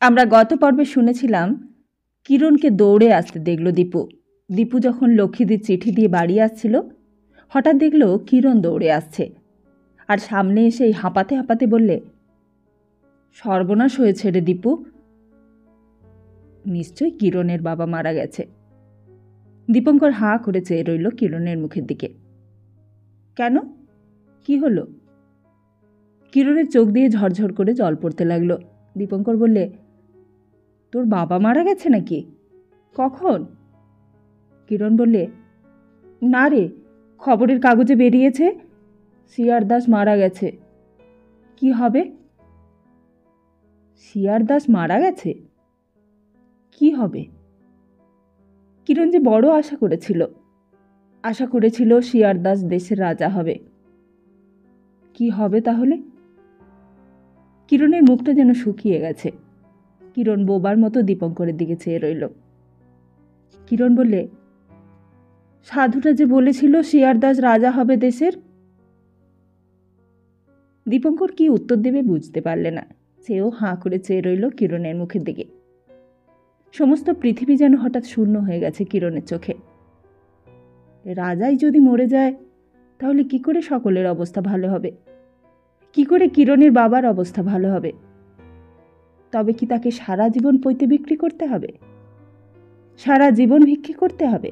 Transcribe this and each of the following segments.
আমরা গত পর্বে শুনেছিলাম কিরণকে দৌড়ে আসতে দেখল দীপু। দীপু যখন লক্ষ্মীদের চিঠি দিয়ে বাড়ি আসছিল, হঠাৎ দেখল কিরণ দৌড়ে আসছে, আর সামনে এসেই হাঁপাতে হাঁপাতে বললে, সর্বনাশ হয়েছে রে দীপু, নিশ্চয়ই কিরণের বাবা মারা গেছে। দীপঙ্কর হাঁ করে চেয়ে রইল কিরণের মুখের দিকে। কেন, কি হলো? কিরণের চোখ দিয়ে ঝরঝর করে জল পড়তে লাগলো। দীপঙ্কর বললে, তোর বাবা মারা গেছে নাকি? কখন? কিরণ বললে, না রে, খবরের কাগজে বেরিয়েছে সিআর দাস মারা গেছে। কি হবে? সিআর দাস মারা গেছে? কি হবে? কিরণ যে বড় আশা করেছিল সিআর দাস দেশের রাজা হবে। কি হবে তাহলে? কিরণের মুখটা যেন শুকিয়ে গেছে। কিরণ বোবার মতো দীপঙ্করের দিকে চেয়ে রইল। কিরণ বললে, সাধুটা যে বলেছিল সিআর দাস রাজা হবে দেশের। দীপঙ্কর কি উত্তর দেবে বুঝতে পারলে না। সেও হাঁ করে চেয়ে রইল কিরণের মুখের দিকে। সমস্ত পৃথিবী যেন হঠাৎ শূন্য হয়ে গেছে কিরণের চোখে। রাজাই যদি মরে যায়, তাহলে কি করে সকলের অবস্থা ভালো হবে? কি করে কিরণের বাবার অবস্থা ভালো হবে? তবে কি তাকে সারা জীবন পৈতে বিক্রি করতে হবে? সারা জীবন ভিক্ষে করতে হবে?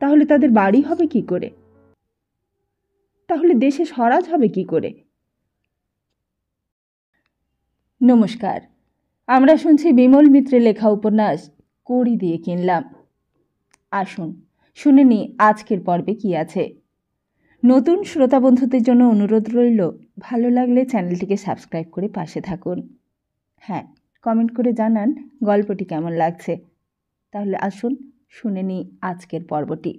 তাহলে তাদের বাড়ি হবে কি করে? তাহলে দেশে স্বরাজ হবে কি করে? নমস্কার, আমরা শুনছি বিমল মিত্রের লেখা উপন্যাস কড়ি দিয়ে কিনলাম। আসুন শুনে নি আজকের পর্বে কি আছে। নতুন শ্রোতা বন্ধুদের জন্য অনুরোধ রইল, ভালো লাগলে চ্যানেলটিকে সাবস্ক্রাইব করে পাশে থাকুন। হ্যাঁ, কমেন্ট করে জানান গল্পটি কেমন লাগছে। তাহলে আসুন শুনে নি আজকের পর্বটি।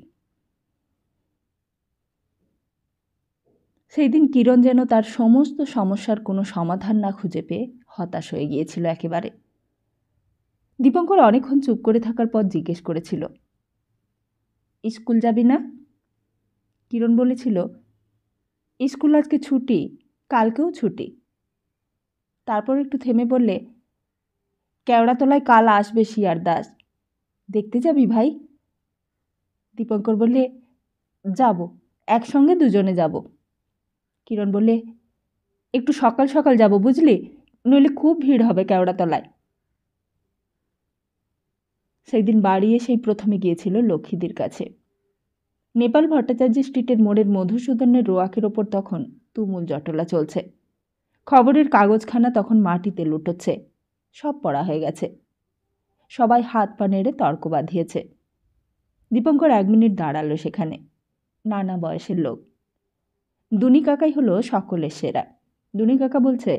সেই দিন কিরণ যেন তার সমস্ত সমস্যার কোনো সমাধান না খুঁজে পেয়ে হতাশ হয়ে গিয়েছিল একেবারে। দীপঙ্কর অনেকক্ষণ চুপ করে থাকার পর জিজ্ঞেস করেছিল, স্কুল যাবি না? কিরণ বলেছিল, স্কুল আজকে ছুটি, কালকেও ছুটি। তারপর একটু থেমে বললে, কেওড়াতলায় কাল আসবে সিআর দাস, দেখতে যাবি ভাই? দীপঙ্কর বললে, যাব, একসঙ্গে দুজনে যাব। কিরণ বললে, একটু সকাল সকাল যাব বুঝলি, নইলে খুব ভিড় হবে কেওড়াতলায়। সেই দিন বাড়ি এসেই প্রথমে গিয়েছিল লক্ষ্মীদের কাছে। নেপাল ভট্টাচার্য স্ট্রিটের মোড়ের মধুসূদনের রোয়াকের ওপর তখন তুমুল জটলা চলছে। খবরের কাগজখানা তখন মাটিতে লুটোচ্ছে, সব পড়া হয়ে গেছে। সবাই হাত পা নেড়ে তর্ক বাঁধিয়েছে। দীপঙ্কর 1 মিনিট দাঁড়ালো সেখানে। নানা বয়সের লোক। দুনি কাকাই হলো সকলের সেরা। দুনি কাকা বলছে,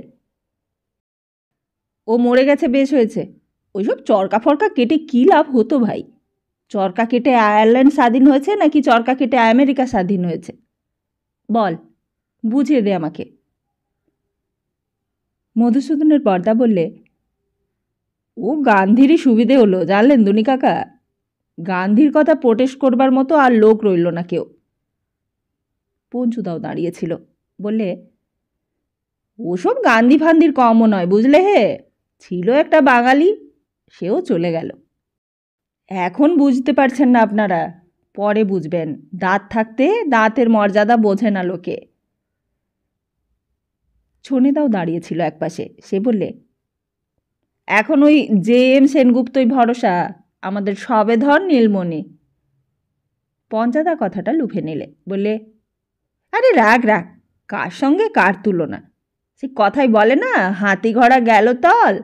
ও মরে গেছে বেশ হয়েছে, ওইসব চরকা ফরকা কেটে কী লাভ হতো ভাই? চরকা কেটে আয়ারল্যান্ড স্বাধীন হয়েছে নাকি চরকা কেটে আমেরিকা স্বাধীন হয়েছে? বল, বুঝিয়ে দে আমাকে। মধুসূদনের বর্দা বললে, ও গান্ধীরই সুবিধে হলো জানলেন দুনি কাকা, গান্ধীর কথা প্রোটেস্ট করবার মতো আর লোক রইল না কেউ। পঞ্চুদাও দাঁড়িয়েছিল, বললে, ওসব গান্ধী ফান্দির কমও নয় বুঝলে হে, ছিল একটা বাঙালি, সেও চলে গেল। এখন বুঝতে পারছেন না আপনারা, পরে বুঝবেন, দাঁত থাকতে দাঁতের মর্যাদা বোঝে না লোকে। ছনেদাও দাঁড়িয়েছিল একপাশে, সে বললে, এখন ওই জে.এম. সেনগুপ্তই ভরসা, আমাদের সবেধন নীলমণি। পঞ্চাদা কথাটা লুফে নিলে, বললে, আরে রাগ, কার সঙ্গে কার তুলনা, সে কথাই বলে না, হাতি ঘোড়া গেল তল।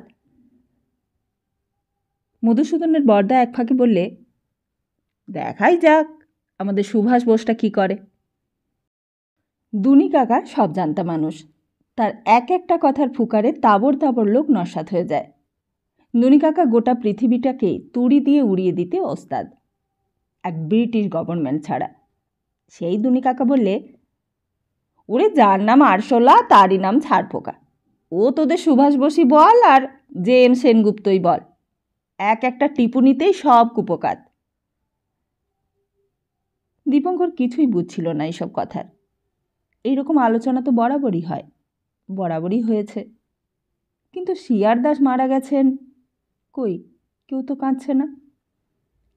মধুসূদনের বর্দা এক ফাঁকে বললে, দেখাই যাক আমাদের সুভাষ বোসটা কি করে। দুনি কাকা সব জানতা মানুষ, তার এক একটা কথার ফুকারে তাবড় তাবড় লোক নস্যাৎ হয়ে যায়। দুনি কাকা গোটা পৃথিবীটাকে তুড়ি দিয়ে উড়িয়ে দিতে ওস্তাদ, এক ব্রিটিশ গভর্নমেন্ট ছাড়া। সেই দুনি কাকা বললে, ওরে যার নাম আরশোলা তারই নাম ছাড়পোকা, ও তোদের সুভাষ বসি বল আর জে.এম. সেনগুপ্তই বল, এক একটা টিপুনিতেই সব কুপোকাত। দীপঙ্কর কিছুই বুঝছিল না এইসব কথার। এইরকম আলোচনা তো বরাবরই হয়, বরাবরই হয়েছে। কিন্তু শিয়ার দাস মারা গেছেন, কই কেউ তো কাঁদছে না,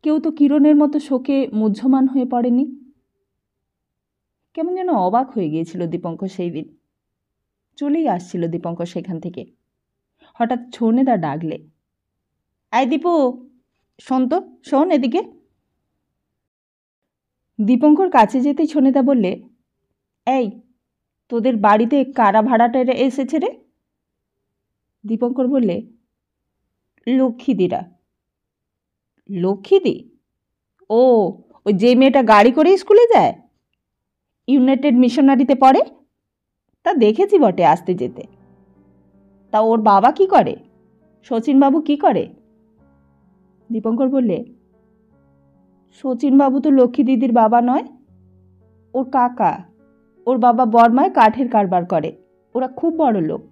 কেউ তো কিরণের মতো শোকে মুহ্যমান হয়ে পড়েনি। কেমন যেন অবাক হয়ে গিয়েছিল দীপঙ্কর সেই দিন। চলেই আসছিল দীপঙ্কর সেখান থেকে, হঠাৎ ছোনেদা ডাকলে, আয় দীপু, শোন তো, শোন এদিকে। দীপঙ্কর কাছে যেতেই ছোনেদা বললে, এই তোদের বাড়িতে কারা ভাড়াটা এসেছে রে? দীপঙ্কর বললে, লক্ষ্মীদিরা। লক্ষ্মীদি? ও, ওই যে মেয়েটা গাড়ি করে স্কুলে যায়, ইউনাইটেড মিশনারিতে পড়ে, তা দেখেছি বটে আসতে যেতে। তা ওর বাবা কি করে, শচীনবাবু কি করে? দীপঙ্কর বললে, শচীনবাবু তো লক্ষ্মী দিদির বাবা নয়, ওর কাকা। ওর বাবা বর্মায় কাঠের কারবার করে, ওরা খুব বড় লোক।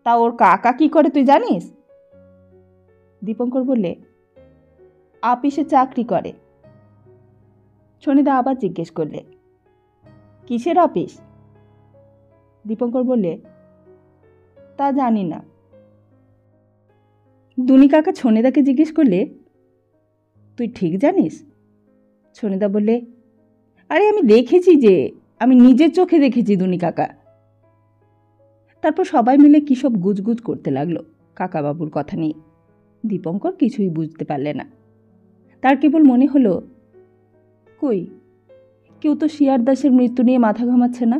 তা ওর কাকা কি করে তুই জানিস? দীপঙ্কর বললে, আপিসে চাকরি করে। ছোনিদা আবার জিজ্ঞেস করলে, কিসের অফিস? দীপঙ্কর বললে, তা জানি না। দুনি কাকা ছোনিদাকে জিজ্ঞেস করলে, তুই ঠিক জানিস? ছোনিদা বললে, আরে আমি দেখেছি যে, আমি নিজের চোখে দেখেছি দুনি কাকা। তারপর সবাই মিলে কী সব গুজগুজ করতে লাগলো কাকাবাবুর কথা নিয়ে। দীপঙ্কর কিছুই বুঝতে পারলে না। তার কেবল মনে হলো, কই কেউ তো শিয়ার দাসের মৃত্যু নিয়ে মাথা ঘামাচ্ছে না,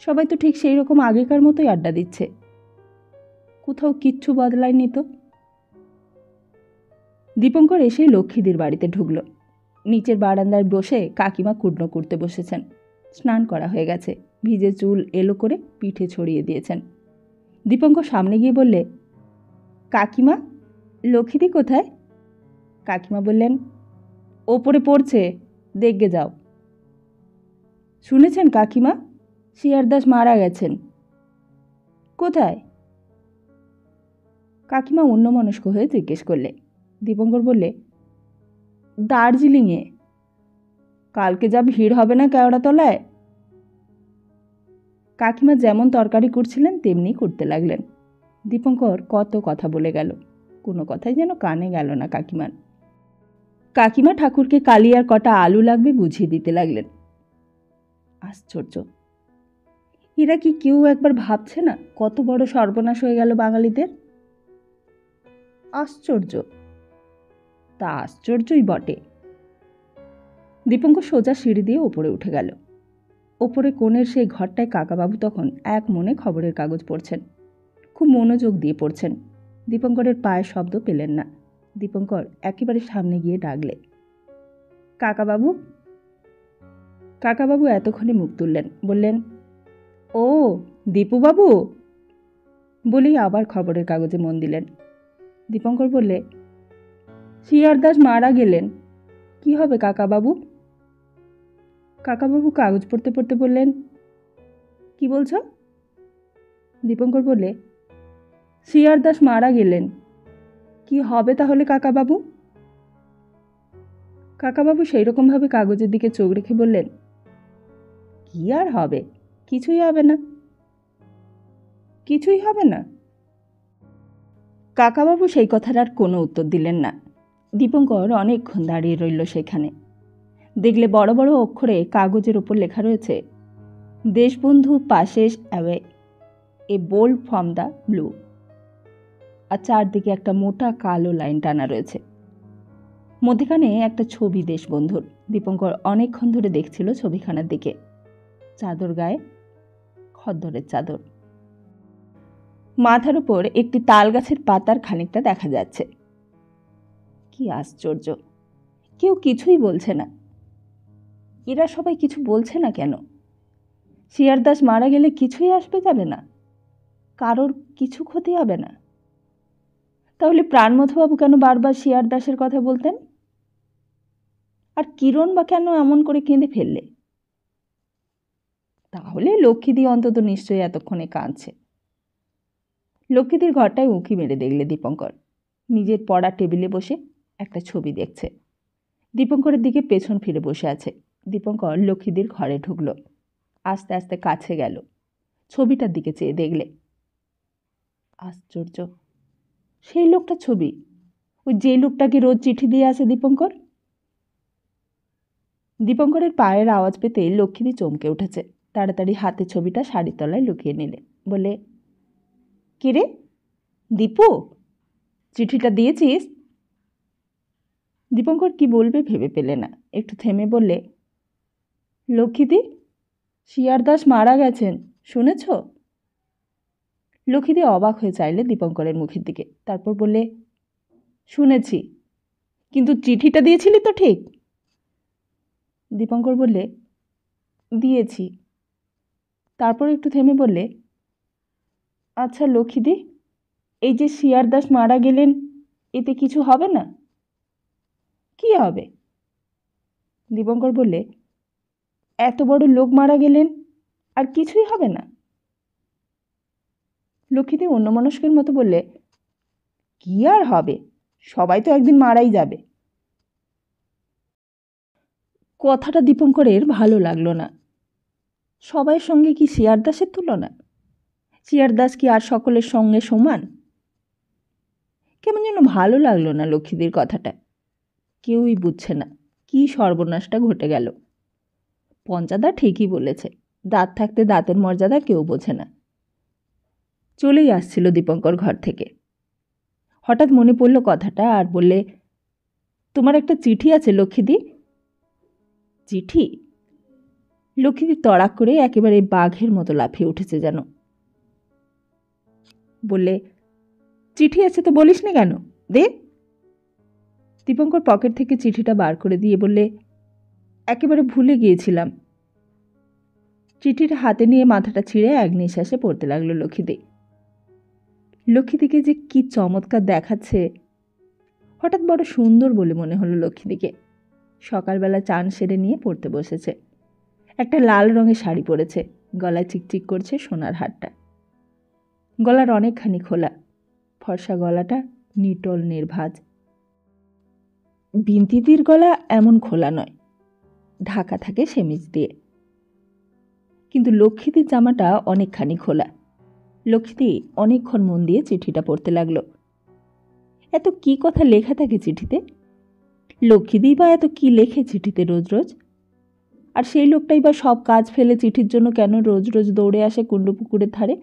সবাই তো ঠিক সেই রকম আগেকার মতোই আড্ডা দিচ্ছে, কোথাও কিচ্ছু বদলায়নি তো। দীপঙ্কর এসেই লক্ষ্মীদের বাড়িতে ঢুকল। নিচের বারান্দায় বসে কাকিমা কুটনো করতে বসেছেন। স্নান করা হয়ে গেছে, ভিজে চুল এলো করে পিঠে ছড়িয়ে দিয়েছেন। দীপঙ্কর সামনে গিয়ে বললে, কাকিমা, লক্ষ্মীদি কোথায়? কাকিমা বললেন, ওপরে পড়ছে, দেখবে যাও। শুনেছেন কাকিমা, শিয়ার দাস মারা গেছেন। কোথায়? কাকিমা অন্যমনস্ক হয়ে জিজ্ঞেস করলে। দীপঙ্কর বললে, দার্জিলিংয়ে। কালকে যা ভিড় হবে না কেওড়াতলায়। কাকিমা যেমন তরকারি করছিলেন তেমনি করতে লাগলেন। দীপঙ্কর কত কথা বলে গেল, কোনো কথাই যেন কানে গেল না কাকিমার। কাকিমা ঠাকুরকে কালিয়ার কটা আলু লাগবে বুঝিয়ে দিতে লাগলেন। আশ্চর্য, এরা কি কেউ একবার ভাবছে না কত বড় সর্বনাশ হয়ে গেল বাঙালিদের? আশ্চর্য, তা আশ্চর্যই বটে। দীপঙ্কর সোজা সিঁড়ি দিয়ে ওপরে উঠে গেল। ওপরে কোণের সেই ঘরটায় কাকাবাবু তখন এক মনে খবরের কাগজ পড়ছেন, খুব মনোযোগ দিয়ে পড়ছেন। দীপঙ্করের পায়ের শব্দ পেলেন না। দীপঙ্কর একেবারে সামনে গিয়ে ডাকলে, কাকাবাবু। কাকাবাবু এতক্ষণে মুখ তুললেন, বললেন, ও দীপুবাবু, বলেই আবার খবরের কাগজে মন দিলেন। দীপঙ্কর বললে, শিয়ার দাস মারা গেলেন, কি হবে কাকাবাবু? কাকাবাবু কাগজ পড়তে পড়তে বললেন, কি বলছ? দীপঙ্কর বললে, শিয়ার দাস মারা গেলেন, কি হবে তাহলে কাকাবাবু? কাকাবাবু সেই রকমভাবে কাগজের দিকে চোখ রেখে বললেন, কি আর হবে, কিছুই হবে না। কিছুই হবে না? কাকাবাবু সেই কথার আর কোনো উত্তর দিলেন না। দীপঙ্কর অনেকক্ষণ দাঁড়িয়ে রইল সেখানে। দেখলে বড় বড় অক্ষরে কাগজের ওপর লেখা রয়েছে, Deshbandhu passes away, a bolt from the blue. আর চারদিকে একটা মোটা কালো লাইন টানা রয়েছে, মধ্যেখানে একটা ছবি দেশবন্ধুর। দীপঙ্কর অনেকক্ষণ ধরে দেখছিল ছবিখানার দিকে। চাদর গায়ে, খদ্দরের চাদর, মাথার উপর একটি তাল গাছের পাতার খানিকটা দেখা যাচ্ছে। কি আশ্চর্য, কেউ কিছুই বলছে না। এরা সবাই কিছু বলছে না কেন? শিয়ার দাস মারা গেলে কিছুই আসবে যাবে না, কারোর কিছু ক্ষতি হবে না। তাহলে প্রাণমথবাবু কেন বারবার শিয়ার দাসের কথা বলতেন? আর কিরণ বা কেন এমন করে কেঁদে ফেললে? তাহলে লক্ষ্মীদি অন্তত নিশ্চয়ই এতক্ষণে কাঁদছে। লক্ষ্মীদির ঘরটায় উঁকি মেরে দেখলে দীপঙ্কর নিজের পড়া টেবিলে বসে একটা ছবি দেখছে। দীপঙ্করের দিকে পেছন ফিরে বসে আছে। দীপঙ্কর লক্ষ্মীদির ঘরে ঢুকল, আস্তে আস্তে কাছে গেল, ছবিটার দিকে চেয়ে দেখলে আশ্চর্য, সেই লোকটা ছবি, ওই যে লোকটাকে রোজ চিঠি দিয়ে আসে দীপঙ্কর। দীপঙ্করের পায়ের আওয়াজ পেতে লক্ষ্মীদি চমকে উঠেছে। তাড়াতাড়ি হাতে ছবিটা শাড়ির তলায় লুকিয়ে নিলে। বলে, কিরে দীপু, চিঠিটা দিয়েছিস? দীপঙ্কর কি বলবে ভেবে পেলে না। একটু থেমে বললে, লক্ষ্মীদি, শিয়ার দাস মারা গেছেন, শুনেছ? লক্ষ্মীদি অবাক হয়ে চাইলে দীপঙ্করের মুখের দিকে। তারপর বললে, শুনেছি, কিন্তু চিঠিটা দিয়েছিলি তো ঠিক? দীপঙ্কর বললে, দিয়েছি। তারপর একটু থেমে বললে, আচ্ছা লক্ষ্মীদি, এই যে শিয়ার দাস মারা গেলেন, এতে কিছু হবে না? কি হবে? দীপঙ্কর বললে, এত বড় লোক মারা গেলেন, আর কিছুই হবে না? লক্ষ্মীদি অন্যমনস্কের মতো বললে, কি আর হবে, সবাই তো একদিন মারাই যাবে। কথাটা দীপঙ্করের ভালো লাগলো না। সবাইয়ের সঙ্গে কি শিয়ার দাসের তুলনা? শিয়ার দাস কি আর সকলের সঙ্গে সমান? কেমন যেন ভালো লাগলো না লক্ষ্মীদির কথাটা। কেউই বুঝছে না কি সর্বনাশটা ঘটে গেল। পঞ্চাদা ঠিকই বলেছে, দাঁত থাকতে দাঁতের মর্যাদা কেউ বোঝে না। চলেই আসছিল দীপঙ্কর ঘর থেকে। হঠাৎ মনে পড়ল কথাটা, আর বললে, তোমার একটা চিঠি আছে লক্ষ্মীদি। চিঠি? লক্ষ্মীদি তড়াক করে একেবারে বাঘের মতো লাফিয়ে উঠেছে যেন। বললে, চিঠি আছে তো বলিস না কেন, দে। দীপঙ্কর পকেট থেকে চিঠিটা বার করে দিয়ে বললে, একেবারে ভুলে গিয়েছিলাম। চিঠিটা হাতে নিয়ে মাথাটা ছিঁড়ে এক নিঃশ্বাসে পড়তে লাগলো লক্ষ্মীদি। লক্ষ্মীদিকে যে কি চমৎকার দেখাচ্ছে, হঠাৎ বড় সুন্দর বলে মনে হলো লক্ষ্মীদিকে। সকালবেলা চান সেরে নিয়ে পড়তে বসেছে। একটা লাল রঙের শাড়ি পরেছে, গলায় চিকচিক করছে সোনার হারটা। গলার অনেকখানি খোলা, ফর্সা গলাটা নিটল নির্ভাজ। বিন্তিদির গলা এমন খোলা নয়, ঢাকা থাকে সেমিজ দিয়ে। কিন্তু লক্ষ্মীদির জামাটা অনেকখানি খোলা। লক্ষ্মীদি অনেকক্ষণ মন দিয়ে চিঠিটা পড়তে লাগলো। এত কি কথা লেখা থাকে চিঠিতে? লক্ষ্মীদি বা এত কি লেখে চিঠিতে রোজ রোজ? আর সেই লোকটাই বা সব কাজ ফেলে চিঠির জন্য কেন রোজ রোজ দৌড়ে আসে কুণ্ডু পুকুরের ধারে?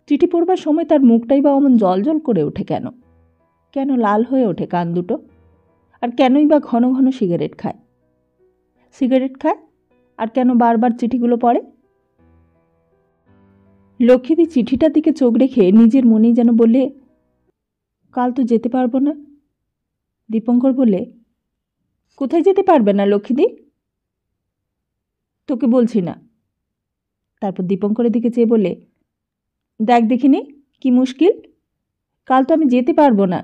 চিঠি পড়বার সময় তার মুখটাই বা অমন জল জল করে ওঠে কেন? কেন লাল হয়ে ওঠে কান দুটো? আর কেনই বা ঘন ঘন সিগারেট খায়? সিগারেট খায় আর কেন বারবার চিঠিগুলো পড়ে? লক্ষ্মীদি চিঠিটার দিকে চোখ রেখে নিজের মনেই যেন বললে, কাল তো যেতে পারবো না। দীপঙ্কর বললে, কোথায় যেতে পারবে না লক্ষ্মীদি? তোকে বলছি না। তারপর দীপঙ্করের দিকে চেয়ে বলে, দেখ দেখিনি কি মুশকিল, কাল তো আমি যেতে পারবো না।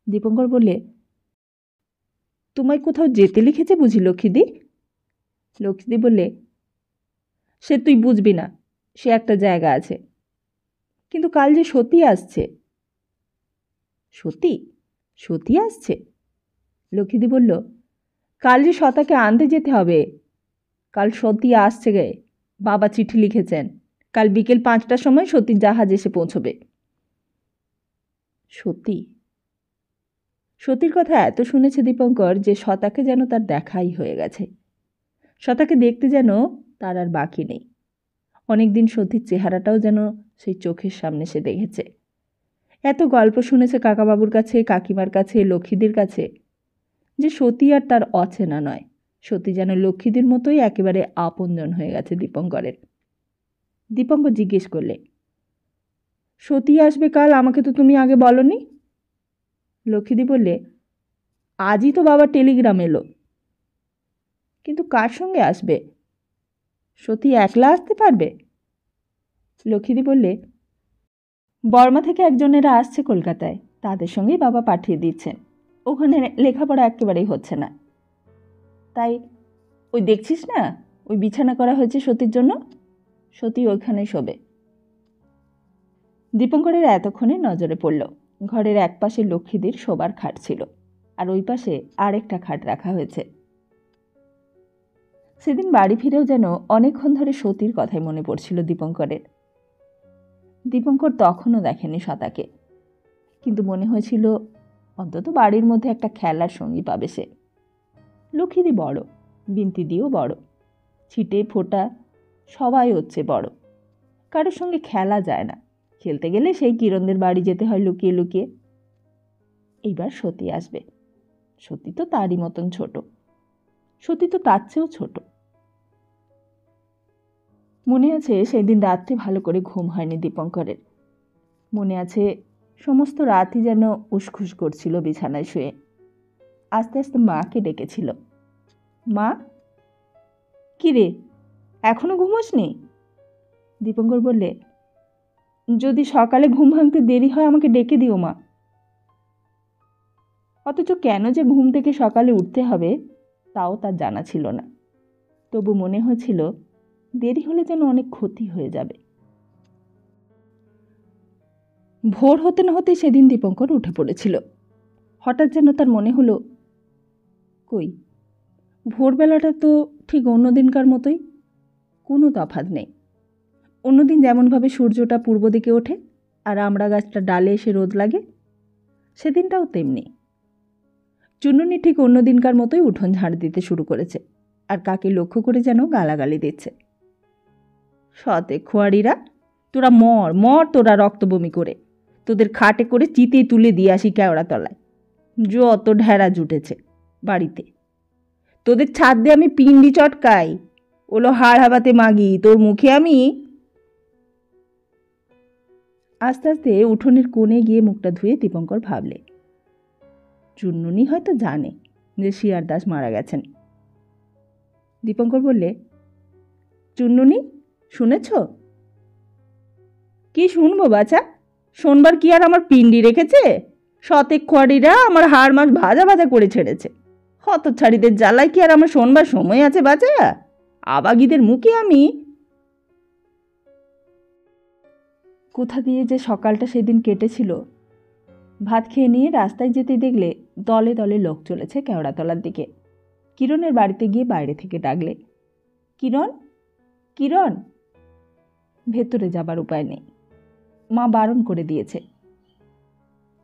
দীপঙ্কর বললে, তোমায় কোথাও যেতে লিখেছে বুঝি লক্ষ্মীদি? লক্ষ্মীদি বললে, সে তুই বুঝবি না, সে একটা জায়গা আছে। কিন্তু কাল যে সতী আসছে। সতী? সতী আসছে? লক্ষ্মীদি বলল, কাল যে সতাকে আনতে যেতে হবে। কাল সতী আসছে গে, বাবা চিঠি লিখেছেন। কাল বিকেল 5টার সময় সতীর জাহাজ এসে পৌঁছবে। সতী? সতীর কথা এত শুনেছে দীপঙ্কর যে সতাকে যেন তার দেখাই হয়ে গেছে। সতাকে দেখতে যেন তার আর বাকি নেই। অনেকদিন সতীর চেহারাটাও যেন সেই চোখের সামনে সে দেখেছে। এত গল্প শুনেছে কাকাবাবুর কাছে, কাকিমার কাছে, লক্ষ্মীদের কাছে, যে সতী আর তার অচেনা নয়। সতী যেন লক্ষ্মীদের মতোই একেবারে আপনজন হয়ে গেছে দীপঙ্করের। দীপঙ্কর জিজ্ঞেস করলে, সতী আসবে কাল, আমাকে তো তুমি আগে বলনি। লক্ষ্মীদি বললে, আজই তো বাবার টেলিগ্রাম এলো। কিন্তু কার সঙ্গে আসবে? সতী একলা আসতে পারবে? লক্ষ্মীদি বললে, বর্মা থেকে একজনেরা আসছে কলকাতায়, তাদের সঙ্গেই বাবা পাঠিয়ে দিচ্ছেন। ওখানে লেখাপড়া একেবারেই হচ্ছে না। তাই ওই দেখছিস না, ওই বিছানা করা হয়েছে সতীর জন্য, সতী ওইখানেই শোবে। দীপঙ্করের এতক্ষণে নজরে পড়ল, ঘরের এক পাশে লক্ষ্মীদের শোবার খাট ছিল, আর ওই পাশে আরেকটা খাট রাখা হয়েছে। সেদিন বাড়ি ফিরেও যেন অনেকক্ষণ ধরে সতীর কথাই মনে পড়ছিল দীপঙ্করের। দীপঙ্কর তখনও দেখেনি শতাকে, কিন্তু মনে হয়েছিল অন্তত বাড়ির মধ্যে একটা খেলার সঙ্গী পাবে সে। লক্ষ্মীদি বড়, বিন্তিদিও বড়, ছিটে ফোটা সবাই হচ্ছে বড়, কারোর সঙ্গে খেলা যায় না। খেলতে গেলে সেই কিরণদের বাড়ি যেতে হয় লুকিয়ে লুকিয়ে। এইবার সতী আসবে। সতী তো তারই মতন ছোট, সতী তো তার চেয়েও ছোট। মনে আছে সেদিন রাত্রে ভালো করে ঘুম হয়নি দীপঙ্করের। মনে আছে সমস্ত রাতই যেন উসখুস করছিল বিছানায় শুয়ে। আস্তে আস্তে মাকে ডেকেছিল। মা, কি রে, এখনো ঘুমোসনি? দীপঙ্কর বললে, যদি সকালে ঘুম ভাঙতে দেরি হয় আমাকে ডেকে দিও মা। অথচ কেন যে ঘুম থেকে সকালে উঠতে হবে তাও তার জানা ছিল না। তবু মনে হয়েছিল দেরি হলে যেন অনেক ক্ষতি হয়ে যাবে। ভোর হতে না হতে সেদিন দীপঙ্কর উঠে পড়েছিল। হঠাৎ যেন তার মনে হলো, কই, ভোরবেলাটা তো ঠিক অন্য দিনকার মতোই, কোনো তফাৎ নেই। অন্যদিন যেমনভাবে সূর্যটা পূর্ব দিকে ওঠে আর আমড়া গাছটা ডালে এসে রোদ লাগে, সেদিনটাও তেমনি। চুন্নুনি ঠিক অন্য দিনকার মতোই উঠোন ঝাড় দিতে শুরু করেছে, আর কাকে লক্ষ্য করে যেন গালাগালি দিচ্ছে। সতে খোয়াড়িরা, তোরা মর মর, তোরা রক্ত বমি করে, তোদের খাটে করে চিতে তুলে দিয়ে আসি কেওড়া তলায়। যত ঢেড়া জুটেছে বাড়িতে, তোদের ছাদ দিয়ে আমি পিন্ডি চটকাই, ওলো হাড় হাবাতে মাগি, তোর মুখে আমি। আস্তে আস্তে উঠোনের কোণে গিয়ে মুখটা ধুয়ে দীপঙ্কর ভাবলে, চুন্নুনি হয়তো জানে যে শিয়ার দাস মারা গেছেন। দীপঙ্কর বললে, চুন্নুনি, শুনেছ? কি শুনবো বাছা, শোনবার কি আর আমার পিন্ডি রেখেছে? শতেক খোয়াড়িরা আমার হাড় মাছ ভাজা ভাজা করে ছেড়েছে। হতচ্ছাড়িদের জ্বালায় কি আর আমার শোনবার সময় আছে বাছা? আবাগীদের মুখে আমি। কোথা দিয়ে যে সকালটা সেদিন কেটেছিল। ভাত খেয়ে নিয়ে রাস্তায় যেতে দেখলে দলে দলে লোক চলেছে কেওড়াতলার দিকে। কিরণের বাড়িতে গিয়ে বাইরে থেকে ডাকলে, কিরণ, কিরণ। ভেতরে যাবার উপায় নেই, মা বারণ করে দিয়েছে।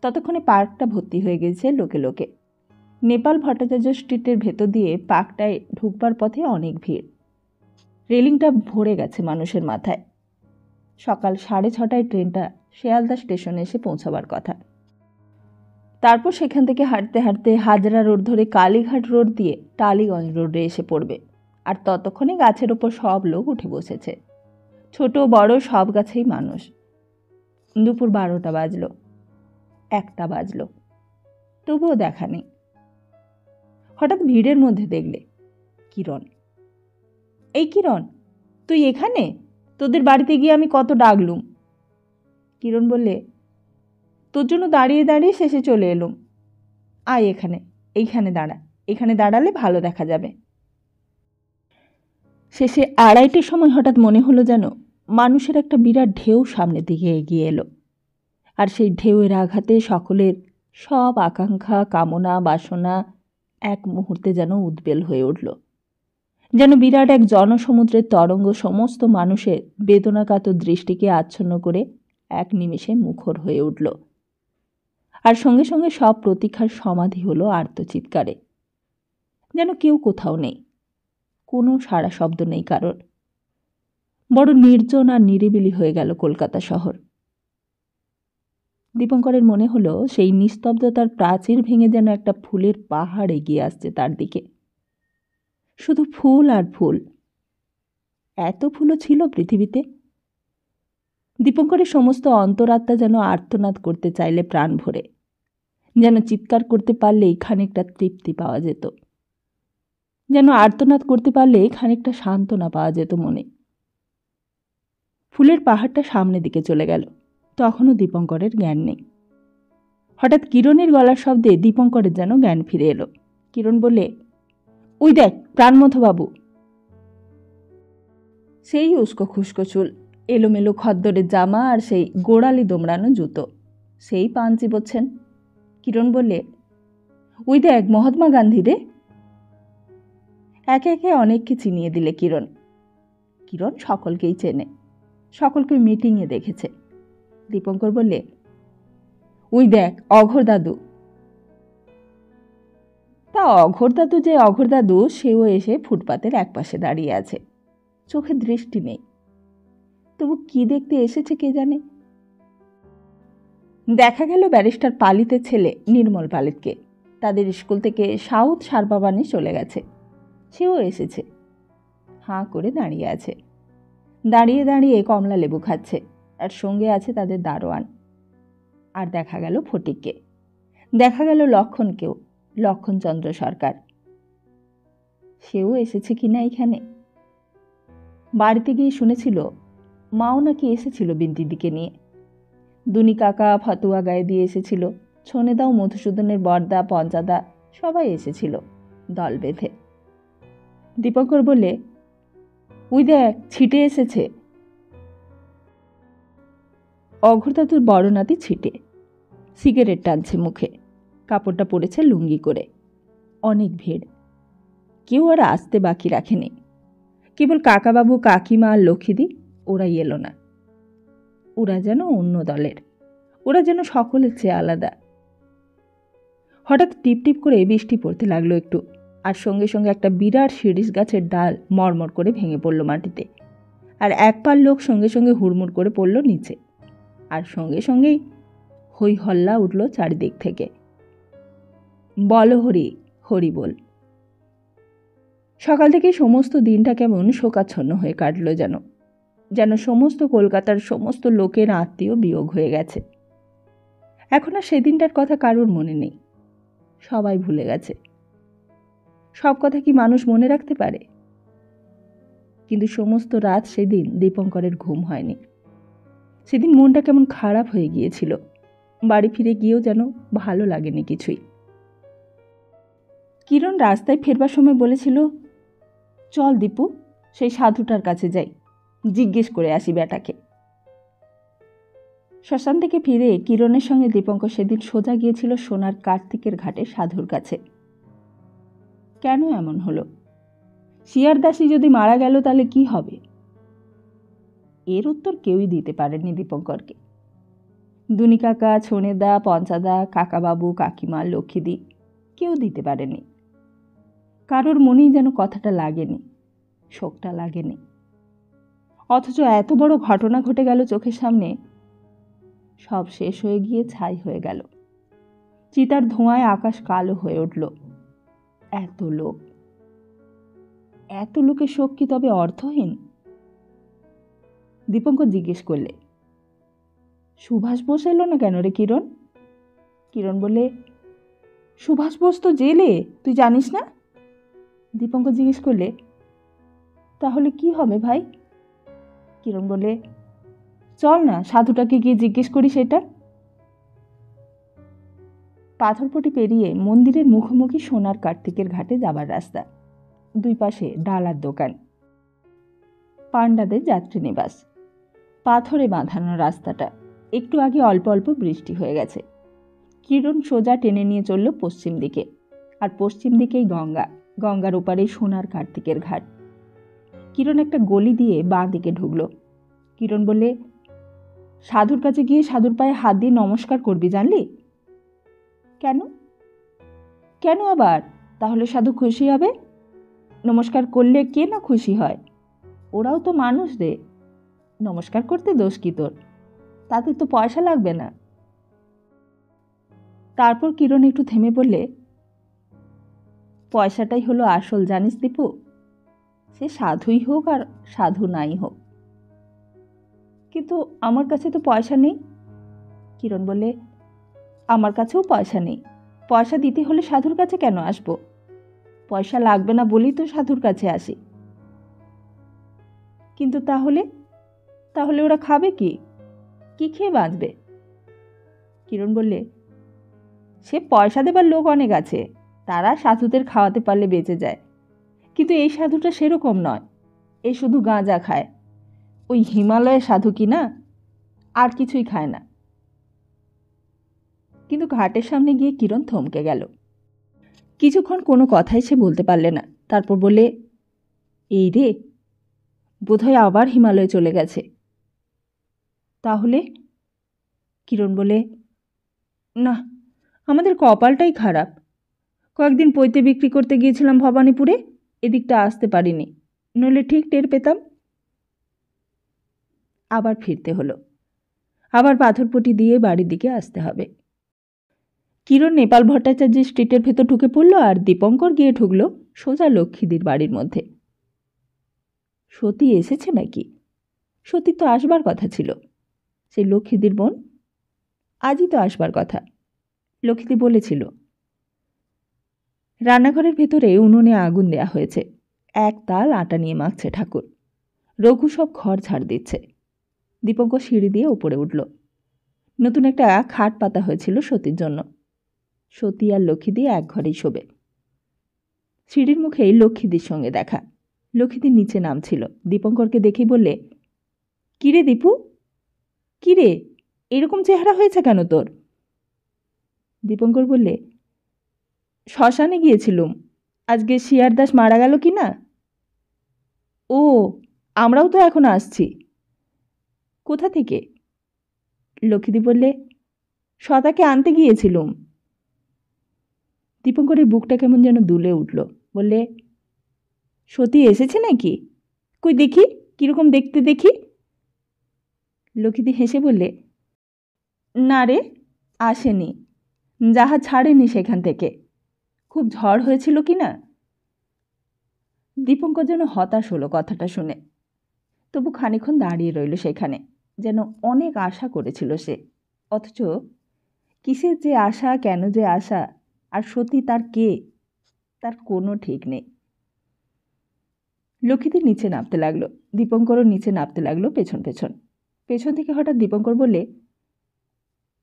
ততক্ষণে পার্কটা ভর্তি হয়ে গেছে লোকে লোকে। নেপাল ভট্টাচার্য স্ট্রিটের ভেতর দিয়ে পার্কটায় ঢুকবার পথে অনেক ভিড়। রেলিংটা ভরে গেছে মানুষের মাথায়। সকাল 6:30টায় ট্রেনটা শিয়ালদা স্টেশনে এসে পৌঁছাবার কথা। তারপর সেখান থেকে হাঁটতে হাঁটতে হাজরা রোড ধরে কালীঘাট রোড দিয়ে টালিগঞ্জ রোডে এসে পড়বে। আর ততক্ষণে গাছের ওপর সব লোক উঠে বসেছে, ছোট বড় সব গাছেই মানুষ। দুপুর 12টা বাজলো, 1টা বাজলো, তবুও দেখা নেই। হঠাৎ ভিড়ের মধ্যে দেখলে কিরণ। এই কিরণ, তুই এখানে? তোদের বাড়িতে গিয়ে আমি কত ডাকলুম। কিরণ বললে, তোর জন্য দাঁড়িয়ে দাঁড়িয়ে শেষে চলে এলুম। আয় এখানে, এইখানে দাঁড়া, এখানে দাঁড়ালে ভালো দেখা যাবে। শেষে 2:30টার সময় হঠাৎ মনে হলো যেন মানুষের একটা বিরাট ঢেউ সামনের দিকে এগিয়ে এলো, আর সেই ঢেউয়ের আঘাতে সকলের সব আকাঙ্ক্ষা, কামনা, বাসনা এক মুহূর্তে যেন উদ্বেল হয়ে উঠল। যেন বিরাট এক জনসমুদ্রের তরঙ্গ সমস্ত মানুষের বেদনাকাতর দৃষ্টিকে আচ্ছন্ন করে এক নিমেষে মুখর হয়ে উঠল। আর সঙ্গে সঙ্গে সব প্রতীক্ষার সমাধি হলো আর্তচিৎকারে। যেন কেউ কোথাও নেই, কোনো সাড়া শব্দ নেই কারোর। বড় নির্জন আর নিরিবিলি হয়ে গেল কলকাতা শহর। দীপঙ্করের মনে হলো সেই নিস্তব্ধতার প্রাচীর ভেঙে যেন একটা ফুলের পাহাড় এগিয়ে আসছে তার দিকে। শুধু ফুল আর ফুল। এত ফুলও ছিল পৃথিবীতে। দীপঙ্করের সমস্ত অন্তরাত্মা যেন আর্তনাদ করতে চাইলে প্রাণ ভরে, যেন চিৎকার করতে পারলেই খানিকটা তৃপ্তি পাওয়া যেত, যেন আর্তনাদ করতে পারলে খানিকটা সান্ত্বনা পাওয়া যেত মনে। ফুলের পাহাড়টা সামনের দিকে চলে গেল। তখনও দীপঙ্করের জ্ঞান নেই। হঠাৎ কিরণের গলার শব্দে দীপঙ্করের যেন জ্ঞান ফিরে এলো। কিরণ বললে, ওই দেখ প্রাণমথবাবু। সেই উস্কো খুস্কো চুল, এলোমেলো খদ্দরের জামা আর সেই গোড়ালি দোমড়ানো জুতো, সেই পান চিবোচ্ছেন। কিরণ বললে, ওই দেখ মহাত্মা গান্ধী রে। একে একে অনেককে চিনিয়ে দিলে কিরণ। কিরণ সকলকেই চেনে, সকলকে মিটিংয়ে দেখেছে। দীপঙ্কর বললে, ওই দেখ অঘোর দাদু। তা অঘোর দাদু যে অঘোর দাদু, সেও এসে ফুটপাতের একপাশে দাঁড়িয়ে আছে। চোখে দৃষ্টি নেই, তবু কি দেখতে এসেছে কে জানে। দেখা গেল ব্যারিস্টার পালিতের ছেলে নির্মল পালিতকে। তাদের স্কুল থেকে সাউথ সারবাবানে চলে গেছে। সেও এসেছে, হাঁ করে দাঁড়িয়ে আছে। দাঁড়িয়ে দাঁড়িয়ে কমলা লেবু খাচ্ছে, আর সঙ্গে আছে তাদের দারোয়ান। আর দেখা গেল ফটিককে, দেখা গেল লক্ষণকেও, লক্ষণচন্দ্র সরকার। সেও এসেছে কিনা এখানে। বাড়িতে গিয়ে শুনেছিল মাও নাকি এসেছিল বিন্তিদিকে নিয়ে। দুনি কাকা ফতুয়া গায়ে দিয়ে এসেছিল, ছনেদাও মধুসূদনের বরদা পঞ্চাদা সবাই এসেছিল দল বেঁধে। দীপঙ্কর বললে, ওই দেখ ছিটে এসেছে। অঘোরদাদুর বড় নাতি ছিটে, সিগারেট টানছে মুখে, কাপড়টা পরেছে লুঙ্গি করে। অনেক ভিড়, কেউ আর আসতে বাকি রাখেনি। কেবল কাকাবাবু কাকিমা আর লক্ষ্মীদি, ওরাই এলো না। ওরা যেন অন্য দলের, ওরা যেন সকলের চেয়ে আলাদা। হঠাৎ টিপ টিপ করে বৃষ্টি পড়তে লাগলো একটু, আর সঙ্গে সঙ্গে একটা বিরাট শিরিষ গাছের ডাল মরমর করে ভেঙে পড়ল মাটিতে, আর এক পাল লোক সঙ্গে সঙ্গে হুড়মুড় করে পড়ল নিচে। আর সঙ্গে সঙ্গেই হই হল্লা উঠল চারিদিক থেকে, বল হরি হরি বল। সকাল থেকে সমস্ত দিনটা কেমন শোকাচ্ছন্ন হয়ে কাটল, যেন যেন সমস্ত কলকাতার সমস্ত লোকের আত্মীয় বিয়োগ হয়ে গেছে। এখন আর সেদিনটার কথা কারোর মনে নেই, সবাই ভুলে গেছে। সব কথা কি মানুষ মনে রাখতে পারে? কিন্তু সমস্ত রাত সেদিন দীপঙ্করের ঘুম হয়নি। সেদিন মনটা কেমন খারাপ হয়ে গিয়েছিল। বাড়ি ফিরে গিয়েও যেন ভালো লাগেনি কিছুই। কিরণ রাস্তায় ফেরবার সময় বলেছিল, চল দীপু, সেই সাধুটার কাছে যাই, জিজ্ঞেস করে আসি বেটাকে। শ্মশান থেকে ফিরে কিরণের সঙ্গে দীপঙ্কর সেদিন সোজা গিয়েছিল সোনার কার্তিকের ঘাটে সাধুর কাছে। কেন এমন হলো? শিয়ারদাসী যদি মারা গেল তাহলে কি হবে? এর উত্তর কেউই দিতে পারেনি দীপঙ্করকে। দুনি কাকা, ছনেদা, পঞ্চাদা, কাকাবাবু, কাকিমা, লক্ষ্মীদি কেউ দিতে পারেনি। কারোর মনেই যেন কথাটা লাগেনি, শোকটা লাগেনি। অথচ এত বড় ঘটনা ঘটে গেল চোখের সামনে, সব শেষ হয়ে গিয়ে ছাই হয়ে গেল। চিতার ধোঁয়ায় আকাশ কালো হয়ে উঠল। এত লোক, এত লোকের শোক কি তবে অর্থহীন? দীপঙ্কর জিজ্ঞেস করলে, সুভাষ বোস এলো না কেন রে কিরণ? কিরণ বলে, সুভাষ বোস তো জেলে, তুই জানিস না? দীপঙ্কর জিজ্ঞেস করলে, তাহলে কি হবে ভাই? কিরণ বলে, চল না সাধুটাকে গিয়ে জিজ্ঞেস করি সেটা। পাথরপটি পেরিয়ে মন্দিরের মুখোমুখি সোনার কার্তিকের ঘাটে যাবার রাস্তা। দুই পাশে ডালার দোকান, পাণ্ডাদের যাত্রী নিবাস। পাথরে বাঁধানো রাস্তাটা। একটু আগে অল্প অল্প বৃষ্টি হয়ে গেছে। কিরণ সোজা টেনে নিয়ে চলল পশ্চিম দিকে, আর পশ্চিম দিকেই গঙ্গা, গঙ্গার ওপারেই সোনার কার্তিকের ঘাট। কিরণ একটা গলি দিয়ে বাঁ দিকে ঢুকল। কিরণ বললে, সাধুর কাছে গিয়ে সাধুর পায়ে হাত দিয়ে নমস্কার করবি, জানলি? কেন? কেন আবার? তাহলে সাধু খুশি হবে। নমস্কার করলে কে না খুশি হয়? ওরাও তো মানুষ রে, নমস্কার করতে দোষ কি তোর? তাতে তো পয়সা লাগবে না। তারপর কিরণ একটু থেমে বললে, পয়সাটাই হলো আসল, জানিস দীপু। সে সাধুই হোক আর সাধু নাই হোক। কিন্তু আমার কাছে তো পয়সা নেই। কিরণ বললে, আমার কাছেও পয়সা নেই। পয়সা দিতে হলে সাধুর কাছে কেন আসবো? পয়সা লাগবে না বলেই তো সাধুর কাছে আসি। কিন্তু তাহলে তাহলে ওরা খাবে কি? কি খেয়ে বাঁচবে? কিরণ বললে, সে পয়সা দেবার লোক অনেক আছে, তারা সাধুদের খাওয়াতে পারলে বেঁচে যায়। কিন্তু এই সাধুটা সেরকম নয়। এ শুধু গাঁজা খায়। ওই হিমালয়ের সাধু কি না, আর কিছুই খায় না। কিন্তু ঘাটের সামনে গিয়ে কিরণ থমকে গেল। কিছুক্ষণ কোনো কথাই সে বলতে পারলে না। তারপর বলে, এই রে, বোধহয় আবার হিমালয়ে চলে গেছে। তাহলে কিরণ বলে, না, আমাদের কপালটাই খারাপ। কয়েকদিন পৈতে বিক্রি করতে গিয়েছিলাম ভবানীপুরে, এদিকটা আসতে পারিনি, নইলে ঠিক টের পেতাম। আবার ফিরতে হলো, আবার পাথরপটি দিয়ে বাড়ির দিকে আসতে হবে। কিরণ নেপাল ভট্টাচার্যের স্ট্রিটের ভেতর ঢুকে পড়ল, আর দীপঙ্কর গিয়ে ঢুকল সোজা লক্ষ্মীদির বাড়ির মধ্যে। সতী এসেছে নাকি? সতীর তো আসবার কথা ছিল, সেই লক্ষ্মীদির বোন আজই তো আসবার কথা, লক্ষ্মীদি বলেছিল। রান্নাঘরের ভেতরে উনুনে আগুন দেয়া হয়েছে, এক তাল আটা নিয়ে মাখছে ঠাকুর। রঘু সব ঘর ঝাড় দিচ্ছে। দীপঙ্কর সিঁড়ি দিয়ে উপরে উঠল। নতুন একটা খাট পাতা হয়েছিল সতীর জন্য। সতী আর লক্ষ্মীদি এক ঘরেই শোবে। সিঁড়ির মুখেই লক্ষ্মীদির সঙ্গে দেখা। লক্ষ্মীদি নিচে নামছিল, দীপঙ্করকে দেখেই বললে, কিরে দীপু, কিরে, এরকম চেহারা হয়েছে কেন তোর? দীপঙ্কর বললে, শ্মশানে গিয়েছিলুম, আজকে শিয়ারদাস মারা গেল কি না। ও, আমরাও তো এখন আসছি। কোথা থেকে? লক্ষ্মীদি বললে, সদাকে আনতে গিয়েছিলুম। দীপঙ্করের বুকটা কেমন যেন দুলে উঠল। বললে, সতী এসেছে নাকি? কই দেখি, কিরকম দেখতে দেখি। লক্ষ্মীদি হেসে বললে, না রে, আসেনি, জাহাজ ছাড়েনি সেখান থেকে। খুব ঝড় হয়েছিল কি না। দীপঙ্কর যেন হতাশ হলো কথাটা শুনে। তবু খানিক্ষণ দাঁড়িয়ে রইল সেখানে, যেন অনেক আশা করেছিল সে। অথচ কিসের যে আশা, কেন যে আশা, আর সত্যি তার কে, তার কোনো ঠিক নেই। লক্ষ্মীদি নিচে নামতে লাগলো, দীপঙ্করও নিচে নামতে লাগলো পেছন পেছন। পেছন থেকে হঠাৎ দীপঙ্কর বললে,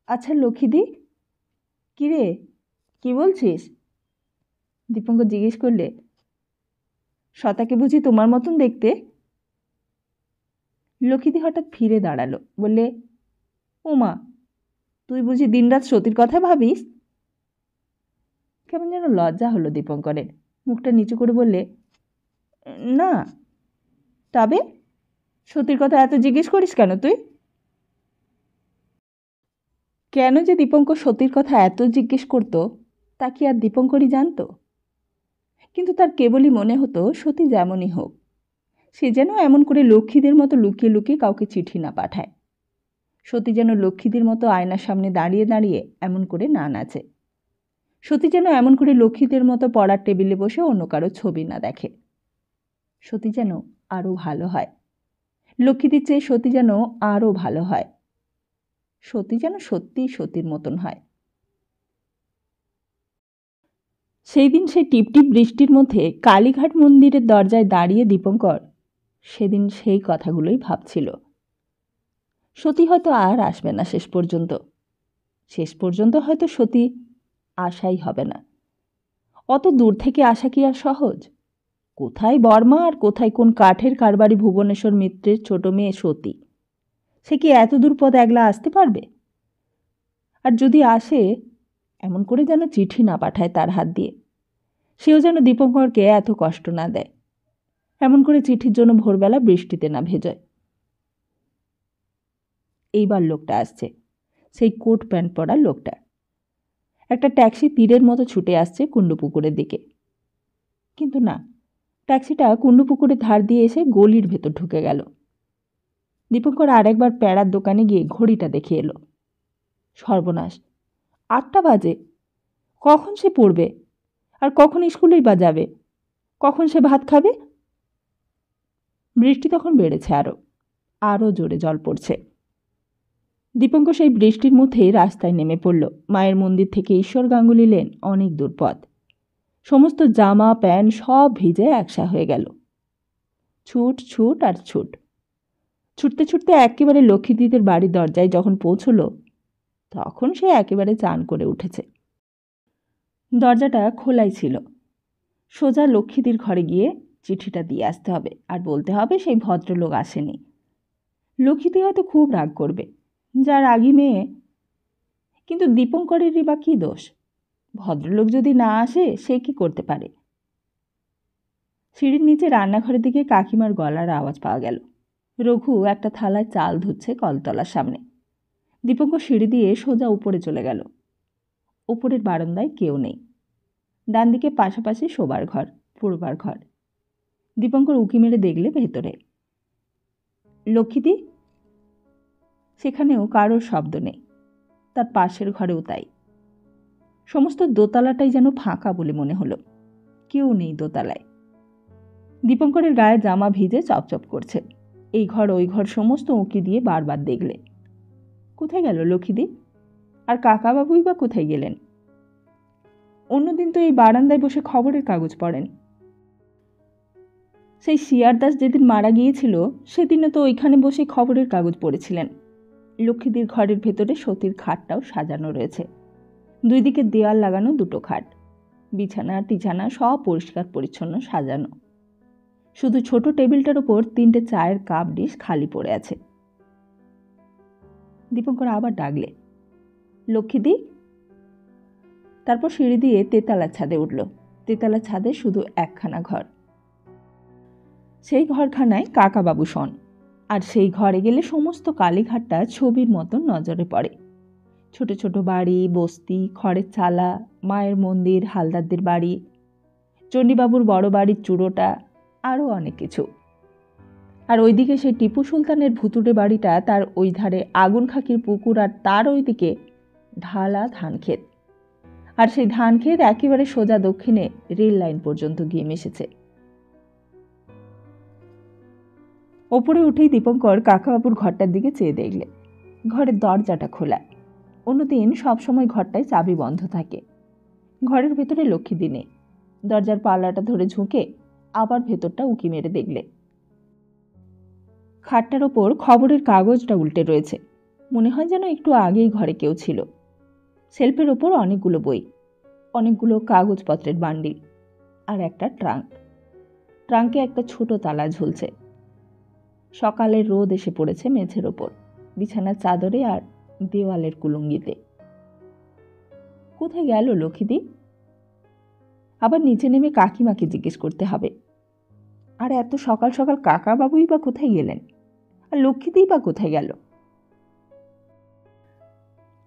আচ্ছা লক্ষ্মীদি, কিরে, কি বলছিস? দীপঙ্কর জিজ্ঞেস করলে, সতাকে বুঝি তোমার মতন দেখতে? লক্ষ্মীদি হঠাৎ ফিরে দাঁড়ালো, বললে, ও মা, তুই বুঝি দিনরাত সতীর কথা ভাবিস? কেমন যেন লজ্জা হলো দীপঙ্করের। মুখটা নিচু করে বললে, না, তবে সতীর কথা এত জিজ্ঞেস করিস কেন তুই? কেন যে দীপঙ্কর সতীর কথা এত জিজ্ঞেস করতো তা কি আর দীপঙ্করই জানত? কিন্তু তার কেবলই মনে হতো সতী যেমনই হোক, সে যেন এমন করে লক্ষ্মীদের মতো লুকিয়ে লুকিয়ে কাউকে চিঠি না পাঠায়। সতী যেন লক্ষ্মীদের মতো আয়নার সামনে দাঁড়িয়ে দাঁড়িয়ে এমন করে না নাচে। সতী যেন এমন করে লক্ষ্মীদের মতো পড়ার টেবিলে বসে অন্য কারো ছবি না দেখে। সতী যেন আরও ভালো হয়, লক্ষ্মীদের চেয়ে সতী যেন আরও ভালো হয়। সতী যেন সত্যিই সতীর মতন হয়। সেই দিন সেই টিপটিপ বৃষ্টির মধ্যে কালীঘাট মন্দিরের দরজায় দাঁড়িয়ে দীপঙ্কর সেদিন সেই কথাগুলোই ভাবছিল। সতী হয়তো আর আসবে না শেষ পর্যন্ত। শেষ পর্যন্ত হয়তো সতী আশাই হবে না। অত দূর থেকে আসা কি আর সহজ? কোথায় বর্মা আর কোথায় কোন কাঠের কারবারি ভুবনেশ্বর মিত্রের ছোট মেয়ে সতী, সে কি এত দূর পথ একলা আসতে পারবে? আর যদি আসে, এমন করে যেন চিঠি না পাঠায় তার হাত দিয়ে, সেও যেন দীপঙ্করকে এত কষ্ট না দেয়, এমন করে চিঠির জন্য ভোরবেলা বৃষ্টিতে না ভেজয়। এইবার লোকটা আসছে, সেই কোট প্যান্ট পরা লোকটা। একটা ট্যাক্সি তীরের মতো ছুটে আসছে কুণ্ডুপুকুরের দিকে। কিন্তু না, ট্যাক্সিটা কুণ্ডুপুকুরের ধার দিয়ে এসে গলির ভেতর ঢুকে গেল। দীপঙ্কর আরেকবার প্যাড়ার দোকানে গিয়ে ঘড়িটা দেখে এলো। সর্বনাশ, 8টা বাজে। কখন সে পড়বে, আর কখন স্কুলেই বা যাবে, কখন সে ভাত খাবে? বৃষ্টি তখন বেড়েছে, আরও জোরে জল পড়ছে। দীপঙ্কর সেই বৃষ্টির মধ্যেই রাস্তায় নেমে পড়ল। মায়ের মন্দির থেকে ঈশ্বর গাঙ্গুলি লেন অনেক দূর পথ। সমস্ত জামা প্যান্ট সব ভিজে একসা হয়ে গেল। ছুট ছুট আর ছুট। ছুটতে ছুটতে একেবারে লক্ষ্মীদিদের বাড়ির দরজায় যখন পৌঁছল, তখন সে একেবারে চান করে উঠেছে। দরজাটা খোলাই ছিল। সোজা লক্ষ্মীদির ঘরে গিয়ে চিঠিটা দিয়ে আসতে হবে, আর বলতে হবে সেই ভদ্রলোক আসেনি। লক্ষ্মীদি হয়তো খুব রাগ করবে, যা রাগী মেয়ে। কিন্তু দীপঙ্করেরই বা কী দোষ? ভদ্রলোক যদি না আসে, সে কি করতে পারে? সিঁড়ির নিচে রান্নাঘরের দিকে কাকিমার গলার আওয়াজ পাওয়া গেল। রঘু একটা থালায় চাল ধুচ্ছে কলতলার সামনে। দীপঙ্কর সিঁড়ি দিয়ে সোজা উপরে চলে গেল। ওপরের বারান্দায় কেউ নেই। ডান দিকে পাশাপাশি শোবার ঘর, পড়বার ঘর। দীপঙ্কর উঁকি মেরে দেখলে ভেতরে। লক্ষ্মীদি? সেখানেও কারোর শব্দ নেই। তার পাশের ঘরেও তাই। সমস্ত দোতলাটাই যেন ফাঁকা বলে মনে হলো। কেউ নেই দোতলায়। দীপঙ্করের গায়ে জামা ভিজে চপচপ করছে। এই ঘর ওই ঘর সমস্ত উঁকি দিয়ে বারবার দেখলে। কোথায় গেল লক্ষ্মীদি? আর কাকাবাবুই বা কোথায় গেলেন? অন্যদিন তো এই বারান্দায় বসে খবরের কাগজ পড়েন। সেই শিয়ারদাস যেদিন মারা গিয়েছিল সেদিনও তো ওইখানে বসে খবরের কাগজ পড়েছিলেন। লক্ষ্মীদির ঘরের ভেতরে সতীর খাটটাও সাজানো রয়েছে। দুই দিকে দেয়াল লাগানো দুটো খাট, বিছানা টিছানা সব পরিষ্কার পরিচ্ছন্ন সাজানো। শুধু ছোট টেবিলটার ওপর 3টে চায়ের কাপ ডিশ খালি পড়ে আছে। দীপঙ্কর আবার ডাকলে, লক্ষ্মীদি? তারপর সিঁড়ি দিয়ে তেতলার ছাদে উঠল। তেতলার ছাদে শুধু একখানা ঘর। সেই ঘরখানায় কাকাবাবু শোন। আর সেই ঘরে গেলে সমস্ত কালীঘাটটা ছবির মতন নজরে পড়ে। ছোট ছোট বাড়ি, বস্তি, খড়ের চালা, মায়ের মন্দির, হালদারদের বাড়ি, চণ্ডীবাবুর বড় বাড়ির চুড়োটা, আরও অনেক কিছু। আর ওইদিকে সেই টিপু সুলতানের ভুতুড়ে বাড়িটা, তার ওই ধারে আগুন খাকির পুকুর, আর তার ওইদিকে ঢালা ধান ক্ষেত। আর সেই ধান ক্ষেত একেবারে সোজা দক্ষিণে রেল লাইন পর্যন্ত গিয়ে মিশেছে। ওপরে উঠেই দীপঙ্কর কাকাবাবুর ঘরটার দিকে চেয়ে দেখলে। ঘরের দরজাটা খোলা। অন্যদিন সবসময় ঘরটায় চাবি বন্ধ থাকে। ঘরের ভেতরে লক্ষ্মীদি নেই। দরজার পাল্লাটা ধরে ঝুঁকে আবার ভেতরটা উঁকি মেরে দেখলে। খাটটার ওপর খবরের কাগজটা উল্টে রয়েছে। মনে হয় যেন একটু আগেই ঘরে কেউ ছিল। সেলফের ওপর অনেকগুলো বই, অনেকগুলো কাগজপত্রের বান্ডিল, আর একটা ট্রাঙ্ক। ট্রাঙ্কে একটা ছোট তালা ঝুলছে। সকালের রোদ এসে পড়েছে মেঝের ওপর, বিছানার চাদরে আর দেওয়ালের কুলুঙ্গিতে। কোথায় গেল লক্ষ্মীদি? আবার নিচে নেমে কাকিমাকে জিজ্ঞেস করতে হবে। আর এত সকাল সকাল কাকাবাবুই বা কোথায় গেলেন? আর লক্ষ্মীদিই বা কোথায় গেল?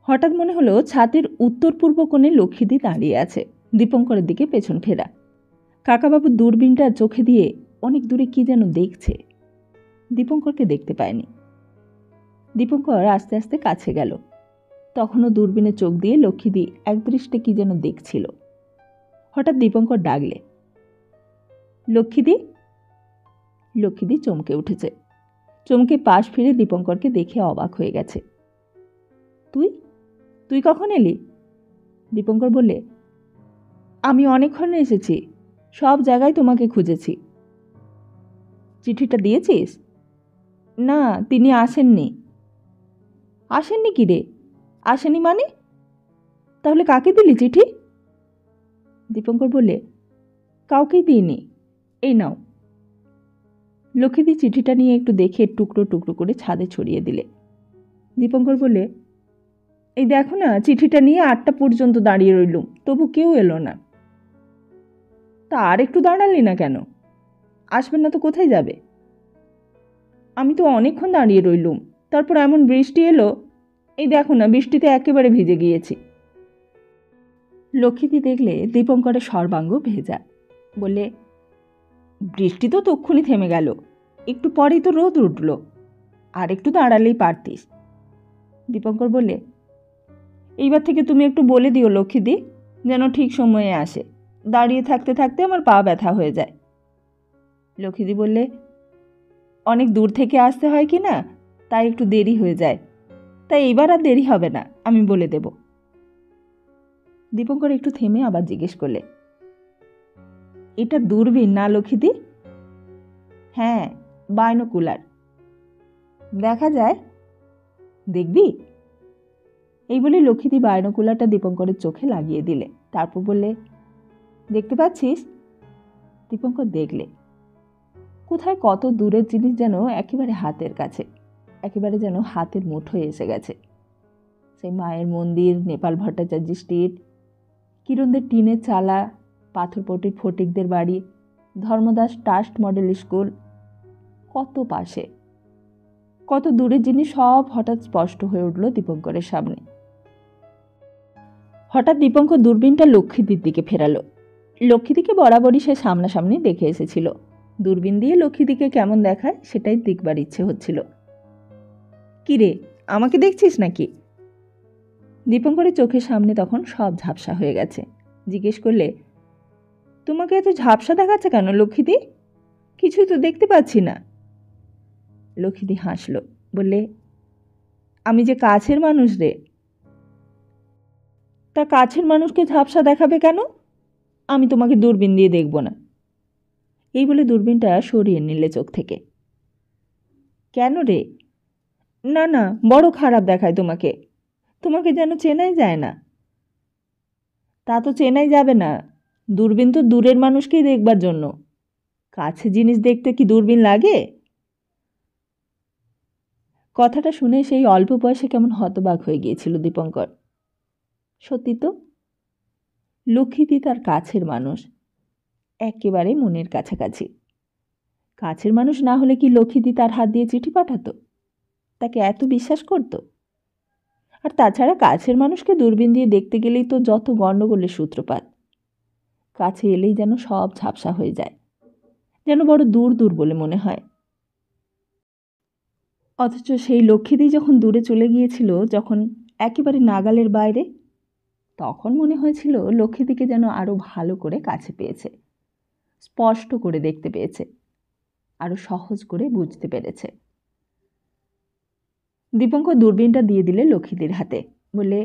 হঠাৎ মনে হলো ছাদের উত্তর পূর্ব কোণে লক্ষ্মীদি দাঁড়িয়ে আছে, দীপঙ্করের দিকে পেছন ফেরা। কাকাবাবু দূরবীনটা চোখে দিয়ে অনেক দূরে কি যেন দেখছে। দীপঙ্করকে দেখতে পায়নি। দীপঙ্কর আস্তে আস্তে কাছে গেল। তখনও দূরবীনে চোখ দিয়ে লক্ষ্মীদি একদৃষ্টে কি যেন দেখছিল। হঠাৎ দীপঙ্কর ডাকলে, লক্ষ্মীদি? লক্ষ্মীদি চমকে উঠেছে। চমকে পাশ ফিরে দীপঙ্করকে দেখে অবাক হয়ে গেছে। তুই তুই কখন এলি? দীপঙ্কর বললে, আমি অনেকক্ষণ এসেছি, সব জায়গায় তোমাকে খুঁজেছি। চিঠিটা দিয়েছিস? না, তিনি আসেননি। আসেননি কি রে? আসেনি মানে? তাহলে কাকে দিলি চিঠি? দীপঙ্কর বললে, কাউকেই দিইনি, এই নাও। লক্ষ্মীদি চিঠিটা নিয়ে একটু দেখে টুকরো টুকরো করে ছাদে ছড়িয়ে দিলে। দীপঙ্কর বললে, এই দেখো না, চিঠিটা নিয়ে 8টা পর্যন্ত দাঁড়িয়ে রইলুম, তবু কেউ এলো না। তা আর একটু দাঁড়ালি না কেন? আসবে না তো কোথায় যাবে? আমি তো অনেকক্ষণ দাঁড়িয়ে রইলুম, তারপর এমন বৃষ্টি এলো, এই দেখো না, বৃষ্টিতে একেবারে ভিজে গিয়েছি। লক্ষ্মীদি দেখলে দীপঙ্করের সর্বাঙ্গ ভেজা। বললে, বৃষ্টি তো তক্ষুনি থেমে গেল, একটু পরেই তো রোদ উঠল, আর একটু দাঁড়ালেই পারতিস। দীপঙ্কর বললে, এইবার থেকে তুমি একটু বলে দিও লক্ষ্মীদি, যেন ঠিক সময়ে আসে। দাঁড়িয়ে থাকতে থাকতে আমার পা ব্যথা হয়ে যায়। লক্ষ্মীদি বললে, অনেক দূর থেকে আসতে হয় কি না, তাই একটু দেরি হয়ে যায়, তাই এইবার আর দেরি হবে না, আমি বলে দেব। দীপঙ্কর একটু থেমে আবার জিজ্ঞেস করলে, এটা দূরবীন না লক্ষ্মীদি? হ্যাঁ, বাইনোকুলার। দেখা যায়? দেখবি? এই বলে লক্ষ্মীদি বাইনোকুলারটা দীপঙ্করের চোখে লাগিয়ে দিলে। তারপর বললে, দেখতে পাচ্ছিস? দীপঙ্কর দেখলে। কোথায় কত দূরের জিনিস যেন একেবারে হাতের কাছে, একেবারে যেন হাতের মুঠোয় এসে গেছে। সেই মায়ের মন্দির, নেপাল ভট্টাচার্য স্ট্রিট, কিরণদের টিনের চালা, পাথরপট্টির ফটিকদের বাড়ি, ধর্মদাস ট্রাস্ট মডেল স্কুল, কত পাশে। কত দূরের জিনিস সব হঠাৎ স্পষ্ট হয়ে উঠল দীপঙ্করের সামনে। হঠাৎ দীপঙ্কর দূরবীনটা লক্ষ্মীদির দিকে ফেরালো। লক্ষ্মীদিকে বরাবরই সে সামনাসামনি দেখে এসেছিল। দূরবীন দিয়ে লক্ষ্মীদিকে কেমন দেখায় সেটাই দেখবার ইচ্ছে হচ্ছিল। কি রে, আমাকে দেখছিস নাকি? দীপঙ্করের চোখের সামনে তখন সব ঝাপসা হয়ে গেছে। জিজ্ঞেস করলে, তোমাকে এত ঝাপসা দেখাচ্ছে কেন লক্ষ্মীদি? কিছুই তো দেখতে পাচ্ছি না। লক্ষ্মীদি হাসল, বললে, আমি যে কাছের মানুষ রে। তা কাছের মানুষকে ঝাপসা দেখাবে কেন? আমি তোমাকে দূরবীন দিয়ে দেখব না। এই বলে দূরবীনটা সরিয়ে নিলে চোখ থেকে। কেন রে? না না, বড় খারাপ দেখায় তোমাকে। তোমাকে যেন চেনাই যায় না। তা তো চেনাই যাবে না, দূরবীন তো দূরের মানুষকেই দেখবার জন্য। কাছে জিনিস দেখতে কি দূরবীন লাগে? কথাটা শুনে সেই অল্প বয়সে কেমন হতবাক হয়ে গিয়েছিল দীপঙ্কর। সত্যি তো, লক্ষ্মীদি তার কাছের মানুষ, একেবারে মনের কাছাকাছি। কাছের মানুষ না হলে কি লক্ষ্মীদি তার হাত দিয়ে চিঠি পাঠাতো? তাকে এত বিশ্বাস করত? আর তাছাড়া কাছের মানুষকে দূরবীন দিয়ে দেখতে গেলেই তো যত গণ্ডগোলের সূত্রপাত। কাছে এলেই যেন সব ঝাপসা হয়ে যায়, যেন বড় দূর দূর বলে মনে হয়। অথচ সেই লক্ষ্মীদি যখন দূরে চলে গিয়েছিল, যখন একেবারে নাগালের বাইরে, তখন মনে হয়েছিল লক্ষ্মীদিকে যেন আরও ভালো করে কাছে পেয়েছে, স্পষ্ট করে দেখতে পেয়েছে, আরও সহজ করে বুঝতে পেরেছে। দীপঙ্কর দূরবীনটা দিয়ে দিলে লক্ষ্মীদির হাতে, বলে,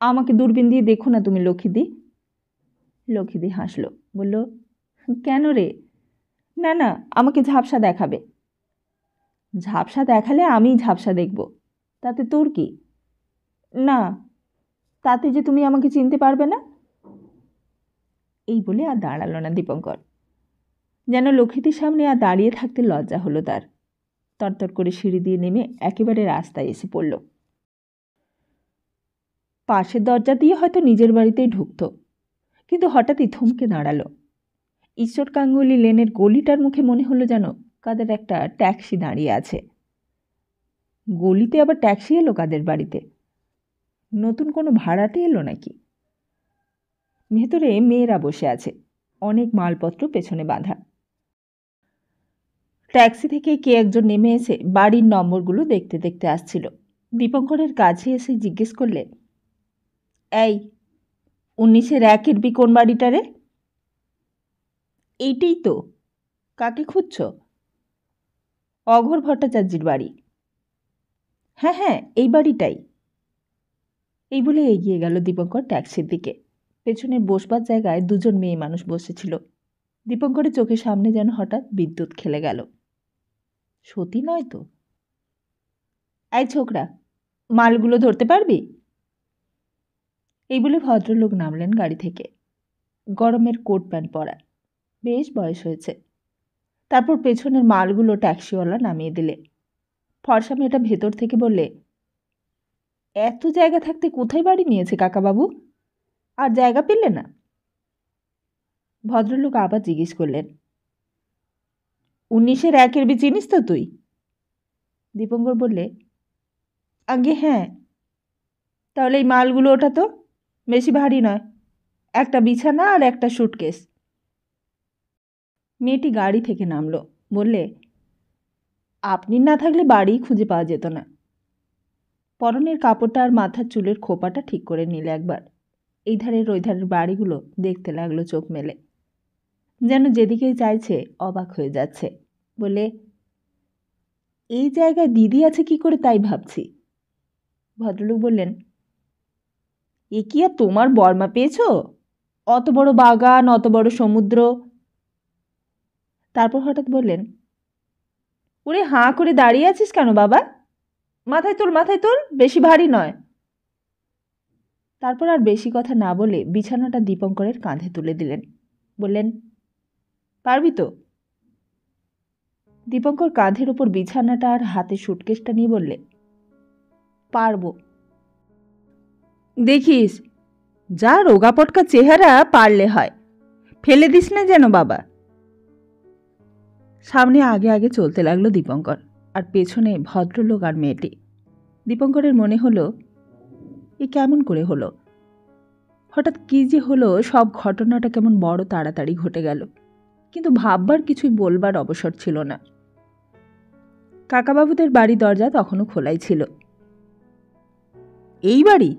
আমাকে দূরবীন দিয়ে দেখো না তুমি লক্ষ্মীদি। লক্ষ্মীদি হাসল, বলল, কেন রে? না না, আমাকে ঝাপসা দেখাবে। ঝাপসা দেখালে আমিই ঝাপসা দেখব, তাতে তোর কি? না, তাতে যে তুমি আমাকে চিনতে পারবে না। এই বলে আর দাঁড়ালো না দীপঙ্কর। যেন লক্ষ্মীদির সামনে আর দাঁড়িয়ে থাকতে লজ্জা হলো তার। তরতর করে সিঁড়ি দিয়ে নেমে একেবারে রাস্তায় এসে পড়ল। পাশের দরজা দিয়ে হয়তো নিজের বাড়িতেই ঢুকত, কিন্তু হঠাৎই থমকে দাঁড়ালো। ঈশ্বর গাঙ্গুলি লেনের গলিটার মুখে মনে হলো যেন কাদের একটা ট্যাক্সি দাঁড়িয়ে আছে। গলিতে আবার ট্যাক্সি এলো কাদের বাড়িতে? নতুন কোনো ভাড়াটে এলো নাকি? ভেতরে মেয়েরা বসে আছে, অনেক মালপত্র পেছনে বাঁধা। ট্যাক্সি থেকে কে একজন নেমে এসে বাড়ির নম্বরগুলো দেখতে দেখতে আসছিল। দীপঙ্করের কাছে এসে জিজ্ঞেস করলে, এই 19-1 বি কোন বাড়িটা রে? এইটাই তো। কাকে খুঁজছ? অঘোর ভট্টাচার্যের বাড়ি। হ্যাঁ হ্যাঁ, এই বাড়িটাই। এই বলে এগিয়ে গেল দীপঙ্কর ট্যাক্সির দিকে। পেছনের বসবার জায়গায় দুজন মেয়ে মানুষ বসেছিল। দীপঙ্করের চোখের সামনে যেন হঠাৎ বিদ্যুৎ খেলে গেল। সত্যি নয় তো? এই ছোকরা, মালগুলো ধরতে পারবি? এই বলে ভদ্রলোক নামলেন গাড়ি থেকে। গরমের কোট প্যান্ট পরা, বেশ বয়স হয়েছে। তারপর পেছনের মালগুলো ট্যাক্সিওয়ালা নামিয়ে দিলে। ফর্সা মেয়েটা ভেতর থেকে বললে, এত জায়গা থাকতে কোথায় বাড়ি নিয়েছে কাকাবাবু? আর জায়গা পেলে না? ভদ্রলোক আবার জিজ্ঞেস করলেন, 19-1 বি চিনিস তো তুই? দীপঙ্কর বললে, আগে হ্যাঁ। তাহলে এই মালগুলো ওটা তো বেশি ভারী নয়, একটা বিছানা আর একটা সুটকেস। মেয়েটি গাড়ি থেকে নামলো, বললে, আপনি না থাকলে বাড়ি খুঁজে পাওয়া যেত না। পরনের কাপড়টা আর মাথার চুলের খোপাটা ঠিক করে নিলে একবার। এই ধারের ওই ধারের বাড়িগুলো দেখতে লাগলো চোখ মেলে, যেন যেদিকেই চাইছে অবাক হয়ে যাচ্ছে। বলে, এই জায়গায় দিদি আছে কি করে তাই ভাবছি। ভদ্রলোক বললেন, এ কি আর তোমার বর্মা পেয়েছ? অত বড় বাগান, অত বড় সমুদ্র। তারপর হঠাৎ বললেন, ওরে হাঁ করে দাঁড়িয়ে আছিস কেন বাবা? মাথায় তোল, মাথায় তোল, বেশি ভারী নয়। তারপর আর বেশি কথা না বলে বিছানাটা দীপঙ্করের কাঁধে তুলে দিলেন। বললেন, পারবি তো? দীপঙ্কর কাঁধের ওপর বিছানাটা আর হাতে সুটকেসটা নিয়ে বললে, পারবো। দেখিস, যা রোগাপটকা চেহারা, পারলে হয়, ফেলে দিস না যেন বাবা। সামনে আগে আগে চলতে লাগলো দীপঙ্কর, আর পেছনে ভদ্রলোক আর মেয়েটি। দীপঙ্করের মনে হলো এ কেমন করে হলো? হঠাৎ কী যে হলো, সব ঘটনাটা কেমন বড় তাড়াতাড়ি ঘটে গেল, কিন্তু ভাববার কিছুই বলবার অবসর ছিল না। কাকাবাবুদের বাড়ি দরজা তখনও খোলাই ছিল। এই বাড়ি?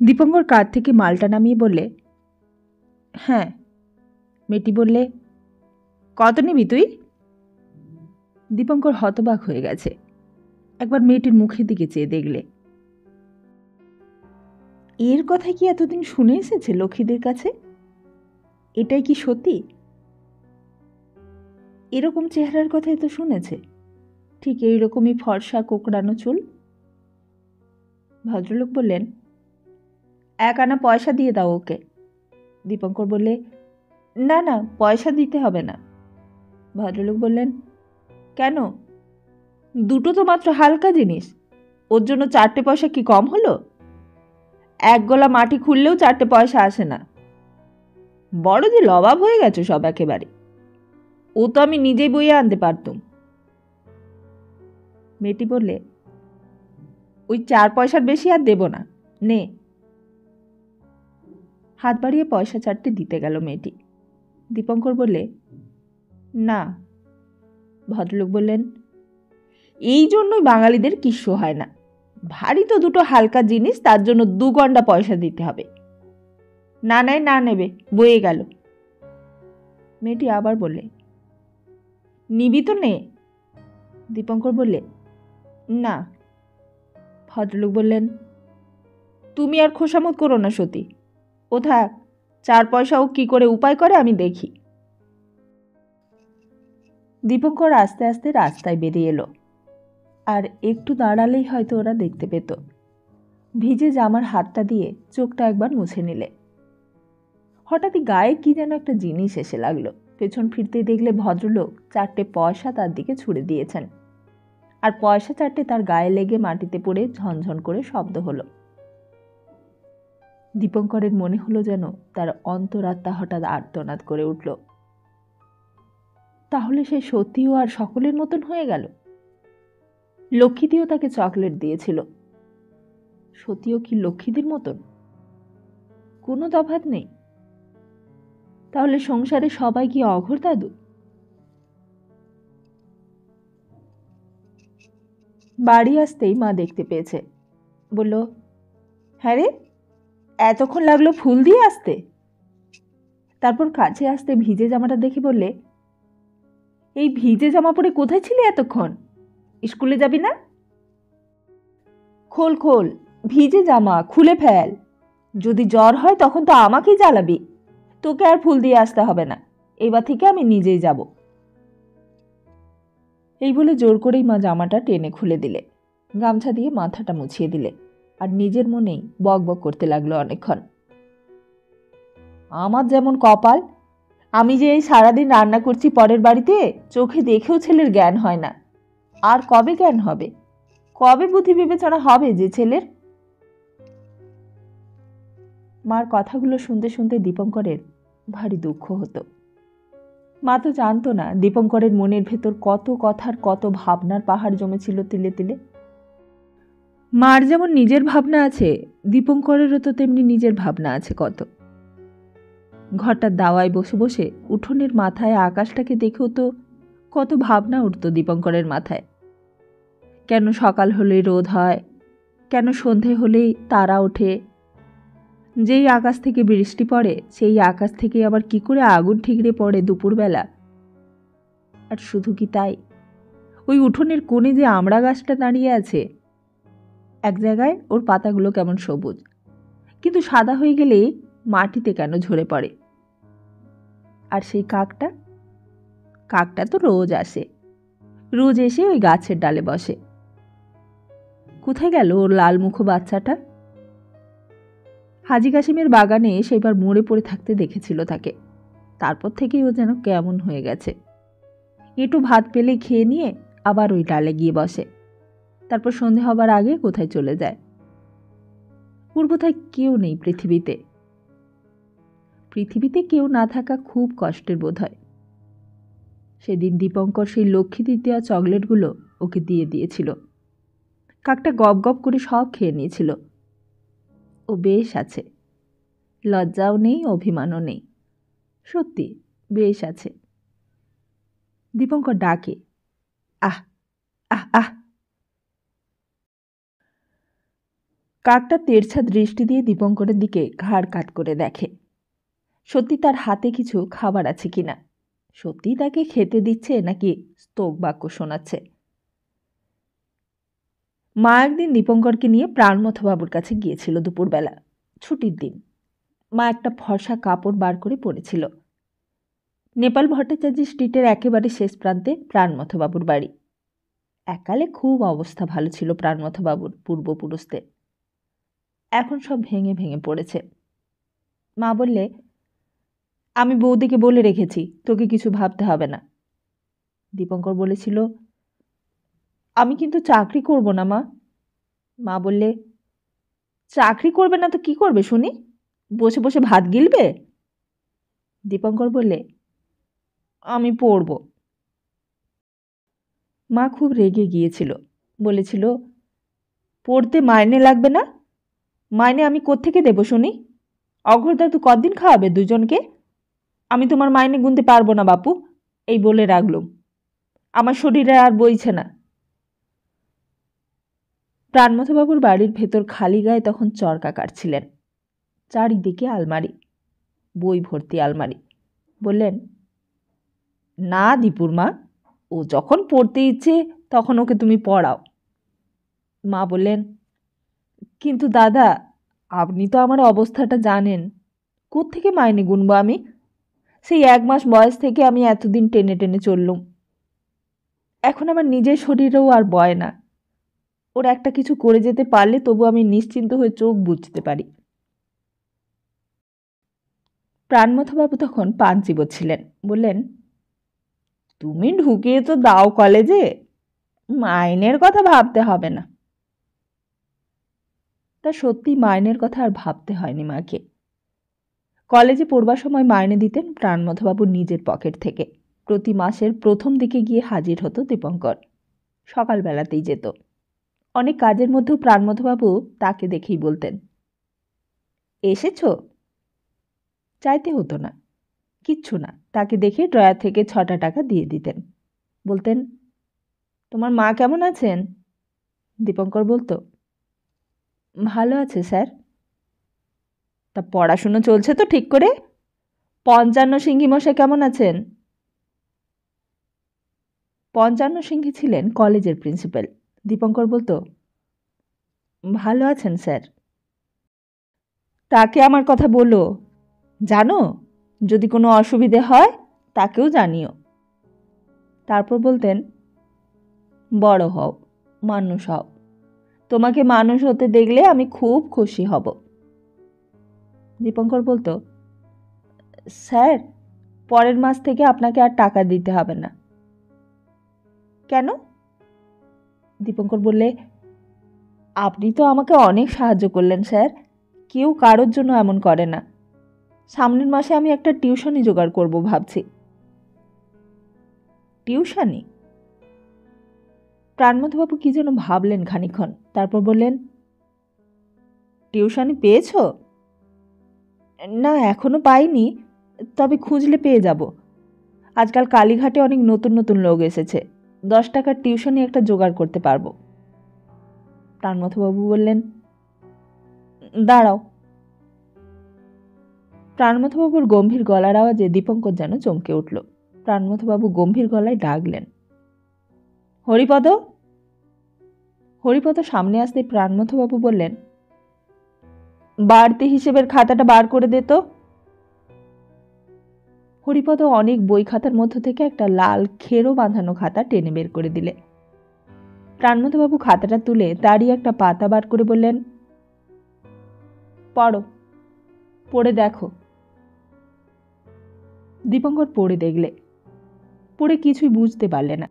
দীপঙ্কর কাঁধ থেকে মালটা নামিয়ে বললে, হ্যাঁ। মেয়েটি বললে, কত নিবি তুই? দীপঙ্কর হতবাক হয়ে গেছে। একবার মেয়েটির মুখের দিকে চেয়ে দেখলে। এর কথা কি এতদিন শুনে এসেছে লক্ষ্মীদের কাছে? এটাই কি সত্যি? এরকম চেহারার কথাই তো শুনেছে, ঠিক এইরকমই ফর্সা কোকড়ানো চুল। ভদ্রলোক বললেন, 1 আনা পয়সা দিয়ে দাও ওকে। দীপঙ্কর বললে, না না, পয়সা দিতে হবে না। ভদ্রলোক বললেন, কেন? দুটো তো মাত্র হালকা জিনিস, ওর জন্য 4টে পয়সা কি কম হলো? 1 গোলা মাটি খুললেও 4টে পয়সা আসে না। বড় যে লবাব হয়ে গেছে সব একেবারে। ও তো আমি নিজেই বইয়ে আনতে পারতুম। মেয়েটি বললে, ওই 4 পয়সার বেশি আর দেব না, নে। হাত বাড়িয়ে পয়সা 4টে দিতে গেল মেয়েটি। দীপঙ্কর বললে, না। ভদ্রলোক বললেন, এই জন্যই বাঙালিদের কিস্য হয় না। ভারী তো দুটো হালকা জিনিস, তার জন্য 2 গন্ডা পয়সা দিতে হবে। না নেয় না নেবে, বয়ে গেল। মেয়েটি আবার বললে, নিবি তো নে। দীপঙ্কর বললে, না। ভদ্রলোক বললেন, তুমি আর খোসামত করো না সতী, ও থাক। 4 পয়সাও কি করে উপায় করে আমি দেখি। দীপঙ্কর আস্তে আস্তে রাস্তায় বেরিয়ে এলো। আর একটু দাঁড়ালেই হয়তো ওরা দেখতে পেত। ভিজে জামার হাতটা দিয়ে চোখটা একবার মুছে নিলে। হঠাৎই গায়ে কি যেন একটা জিনিস এসে লাগলো। পেছন ফিরতেই দেখলে ভদ্রলোক 4টে পয়সা তার দিকে ছুড়ে দিয়েছেন, আর পয়সা 4টে তার গায়ে লেগে মাটিতে পড়ে ঝনঝন করে শব্দ হলো। দীপঙ্করের মনে হলো যেন তার অন্তরাত্মা হঠাৎ আর্তনাদ করে উঠল। তাহলে সে সত্যিও আর সকলের মতন হয়ে গেল? লক্ষ্মীদিও তাকে চকলেট দিয়েছিল, সত্যিও কি লক্ষ্মীদের মতন? কোনো তফাৎ নেই? তাহলে সংসারে সবাই কি অঘোর দাদু? বাড়ি আসতেই মা দেখতে পেয়েছে, বলল, হ্যাঁ রে, এতক্ষণ লাগলো ফুল দিয়ে আসতে? তারপর কাছে আসতে ভিজে জামাটা দেখে বললে, এই ভিজে জামা পরে কোথায় ছিলি এতক্ষণ? স্কুলে যাবি না? খোল খোল, ভিজে জামা খুলে ফেল। যদি জ্বর হয় তখন তো আমাকেই জ্বালাবি। তোকে আর ফুল দিয়ে আসতে হবে না, এবার থেকে আমি নিজেই যাব। এই বলে জোর করেই মা জামাটা টেনে খুলে দিলে, গামছা দিয়ে মাথাটা মুছিয়ে দিলে, আর নিজের মনেই বক বক করতে লাগলো অনেকক্ষণ। আমার যেমন কপাল, আমি যে এই সারাদিন রান্না করছি পরের বাড়িতে, চোখে দেখেও ছেলের জ্ঞান হয় না। আর কবে জ্ঞান হবে? কবে বুদ্ধি বিবেচনা হবে যে ছেলের? মার কথাগুলো শুনতে শুনতে দীপঙ্করের ভারী দুঃখ হতো। মা তো জানতো না দীপঙ্করের মনের ভেতর কত কথার কত ভাবনার পাহাড় জমেছিল তিলে তিলে। মার যেমন নিজের ভাবনা আছে, দীপঙ্করেরও তো তেমনি নিজের ভাবনা আছে কত। ঘরটার দাওয়ায় বসে বসে উঠোনের মাথায় আকাশটাকে দেখেও তো কত ভাবনা উঠত দীপঙ্করের মাথায়। কেন সকাল হলেই রোদ হয়, কেন সন্ধে হলেই তারা ওঠে, যেই আকাশ থেকে বৃষ্টি পড়ে সেই আকাশ থেকে আবার কি করে আগুন ঠিকরে পড়ে দুপুরবেলা। আর শুধু কি তাই, ওই উঠোনের কোণে যে আমড়া গাছটা দাঁড়িয়ে আছে, এক জায়গায় ওর পাতাগুলো কেমন সবুজ, কিন্তু সাদা হয়ে গেলে মাটিতে কেন ঝরে পড়ে। আর সেই কাকটা, কাকটা তো রোজ আসে, রোজ এসে ওই গাছের ডালে বসে। কোথায় গেল ওর লাল মুখো বাচ্চাটা? হাজি কাশিমের বাগানে সেবার মরে পড়ে থাকতে দেখেছিল তাকে, তারপর থেকেই ও যেন কেমন হয়ে গেছে। একটু ভাত পেলে খেয়ে নিয়ে আবার ওই ডালে গিয়ে বসে, তারপর সন্ধে হবার আগে কোথায় চলে যায়। ওর বোধহয় কেউ নেই পৃথিবীতে। পৃথিবীতে কেউ না থাকা খুব কষ্টের বোধ হয়। সেদিন দীপঙ্কর সেই লক্ষ্মীদের দেওয়া চকলেটগুলো ওকে দিয়ে দিয়েছিল। কাকটা গপ গপ করে সব খেয়ে নিয়েছিল। ও বেশ আছে, লজ্জাও নেই, অভিমানও নেই, সত্যি বেশ আছে। দীপঙ্কর ডাকে, আহ আহ আহ। কাকটা তেরছা দৃষ্টি দিয়ে দীপঙ্করের দিকে ঘাড় কাট করে দেখে সত্যি তার হাতে কিছু খাবার আছে কিনা, সত্যি তাকে খেতে দিচ্ছে নাকি স্তোক বাক্য শোনাচ্ছে। মা একদিন দীপঙ্করকে নিয়ে প্রাণমথবাবুর কাছে গিয়েছিল দুপুরবেলা, ছুটির দিন। মা একটা ফর্সা কাপড় বার করে পরেছিল। নেপাল ভট্টাচার্য স্ট্রিটের একেবারে শেষ প্রান্তে প্রাণমথবাবুর বাড়ি। এককালে খুব অবস্থা ভালো ছিল প্রাণমথবাবুর পূর্বপুরুষদের, এখন সব ভেঙে ভেঙে পড়েছে। মা বললে, আমি বৌদিকে বলে রেখেছি, তোকে কিছু ভাবতে হবে না। দীপঙ্কর বলেছিল, আমি কিন্তু চাকরি করব না মা। মা বললে, চাকরি করবে না তো কি করবে শুনি, বসে বসে ভাত গিলবে? দীপঙ্কর বললে, আমি পড়ব। মা খুব রেগে গিয়েছিল, বলেছিল, পড়তে মাইনে লাগবে না? মাইনে আমি কোত্থেকে দেব শুনি? অঘোরদাদু কদিন খাওয়াবে দুজনকে? আমি তোমার মাইনে গুনতে পারবো না বাপু, এই বলে রাখলুম। আমার শরীরে আর বইছে না। প্রাণমথবাবুর বাড়ির ভেতর খালি গায়ে তখন চরকা কাটছিলেন। চারিদিকে আলমারি, বই ভর্তি আলমারি। বললেন, না দীপুর মা, ও যখন পড়তে ইচ্ছে তখন ওকে তুমি পড়াও। মা বললেন, কিন্তু দাদা, আপনি তো আমার অবস্থাটা জানেন, কোত্থেকে মাইনে গুনবো আমি? সেই 1 মাস বয়স থেকে আমি এতদিন টেনে টেনে চললুম। এখন আমার নিজের শরীরেও আর বয় না। ওর একটা কিছু করে যেতে পারলে তবু আমি নিশ্চিন্ত হয়ে চোখ বুঝতে পারি। প্রাণমথবাবু তখন পান চিবোচ্ছিলেন। বললেন, তুমি ঢুকিয়ে তো দাও কলেজে, মাইনের কথা ভাবতে হবে না। তা সত্যি মাইনের কথা আর ভাবতে হয়নি মাকে। কলেজে পড়বার সময় মাইনে দিতেন প্রাণমথবাবু নিজের পকেট থেকে। প্রতি মাসের প্রথম দিকে গিয়ে হাজির হতো দীপঙ্কর। সকালবেলাতেই যেত। অনেক কাজের মধ্যেও প্রাণমথবাবু তাকে দেখেই বলতেন, এসেছ? চাইতে হতো না, কিচ্ছু না। তাকে দেখে ড্রয়ার থেকে 6টা টাকা দিয়ে দিতেন। বলতেন, তোমার মা কেমন আছেন? দীপঙ্কর বলতো, ভালো আছে স্যার। তা পড়াশুনো চলছে তো ঠিক করে? 55 সিংহী মশাই কেমন আছেন? 55 সিংহী ছিলেন কলেজের প্রিন্সিপাল। দীপঙ্কর বলতো, ভালো আছেন স্যার। তাকে আমার কথা বলো, জানো, যদি কোনো অসুবিধে হয় তাকেও জানিও। তারপর বলতেন, বড় হও, মানুষ হও, তোমাকে মানুষ হতে দেখলে আমি খুব খুশি হব। দীপঙ্কর বলতো, স্যার, পরের মাস থেকে আপনাকে আর টাকা দিতে হবে না। কেন? দীপঙ্কর বললে, আপনি তো আমাকে অনেক সাহায্য করলেন স্যার, কেউ কারোর জন্য এমন করে না। সামনের মাসে আমি একটা টিউশনি জোগাড় করব ভাবছি। টিউশনি? প্রাণমথবাবু কি যেন ভাবলেন খানিক্ষণ, তারপর বললেন, টিউশনি পেয়েছ? না, এখনো পাইনি, তবে খুঁজলে পেয়ে যাব। আজকাল কালীঘাটে অনেক নতুন নতুন লোক এসেছে, 10 টাকার টিউশনি একটা জোগাড় করতে পারবো। প্রাণমথবাবু বললেন, দাঁড়াও। প্রাণমথবাবুর গম্ভীর গলার আওয়াজে দীপঙ্কর যেন চমকে উঠল। প্রাণমথবাবু গম্ভীর গলায় ডাকলেন, হরিপদ। হরিপদ সামনে আসতে প্রাণমথবাবু বললেন, বাড়তি হিসেবের খাতাটা বার করে দে তো। হরিপদ অনেক বই খাতার মধ্য থেকে একটা লাল খেরো বাঁধানো খাতা টেনে বের করে দিলে। প্রাণমথবাবু খাতাটা তুলে তারই একটা পাতা বার করে বললেন, পড়ো, পড়ে দেখো। দীপঙ্কর পড়ে দেখলে, পড়ে কিছুই বুঝতে পারলে না।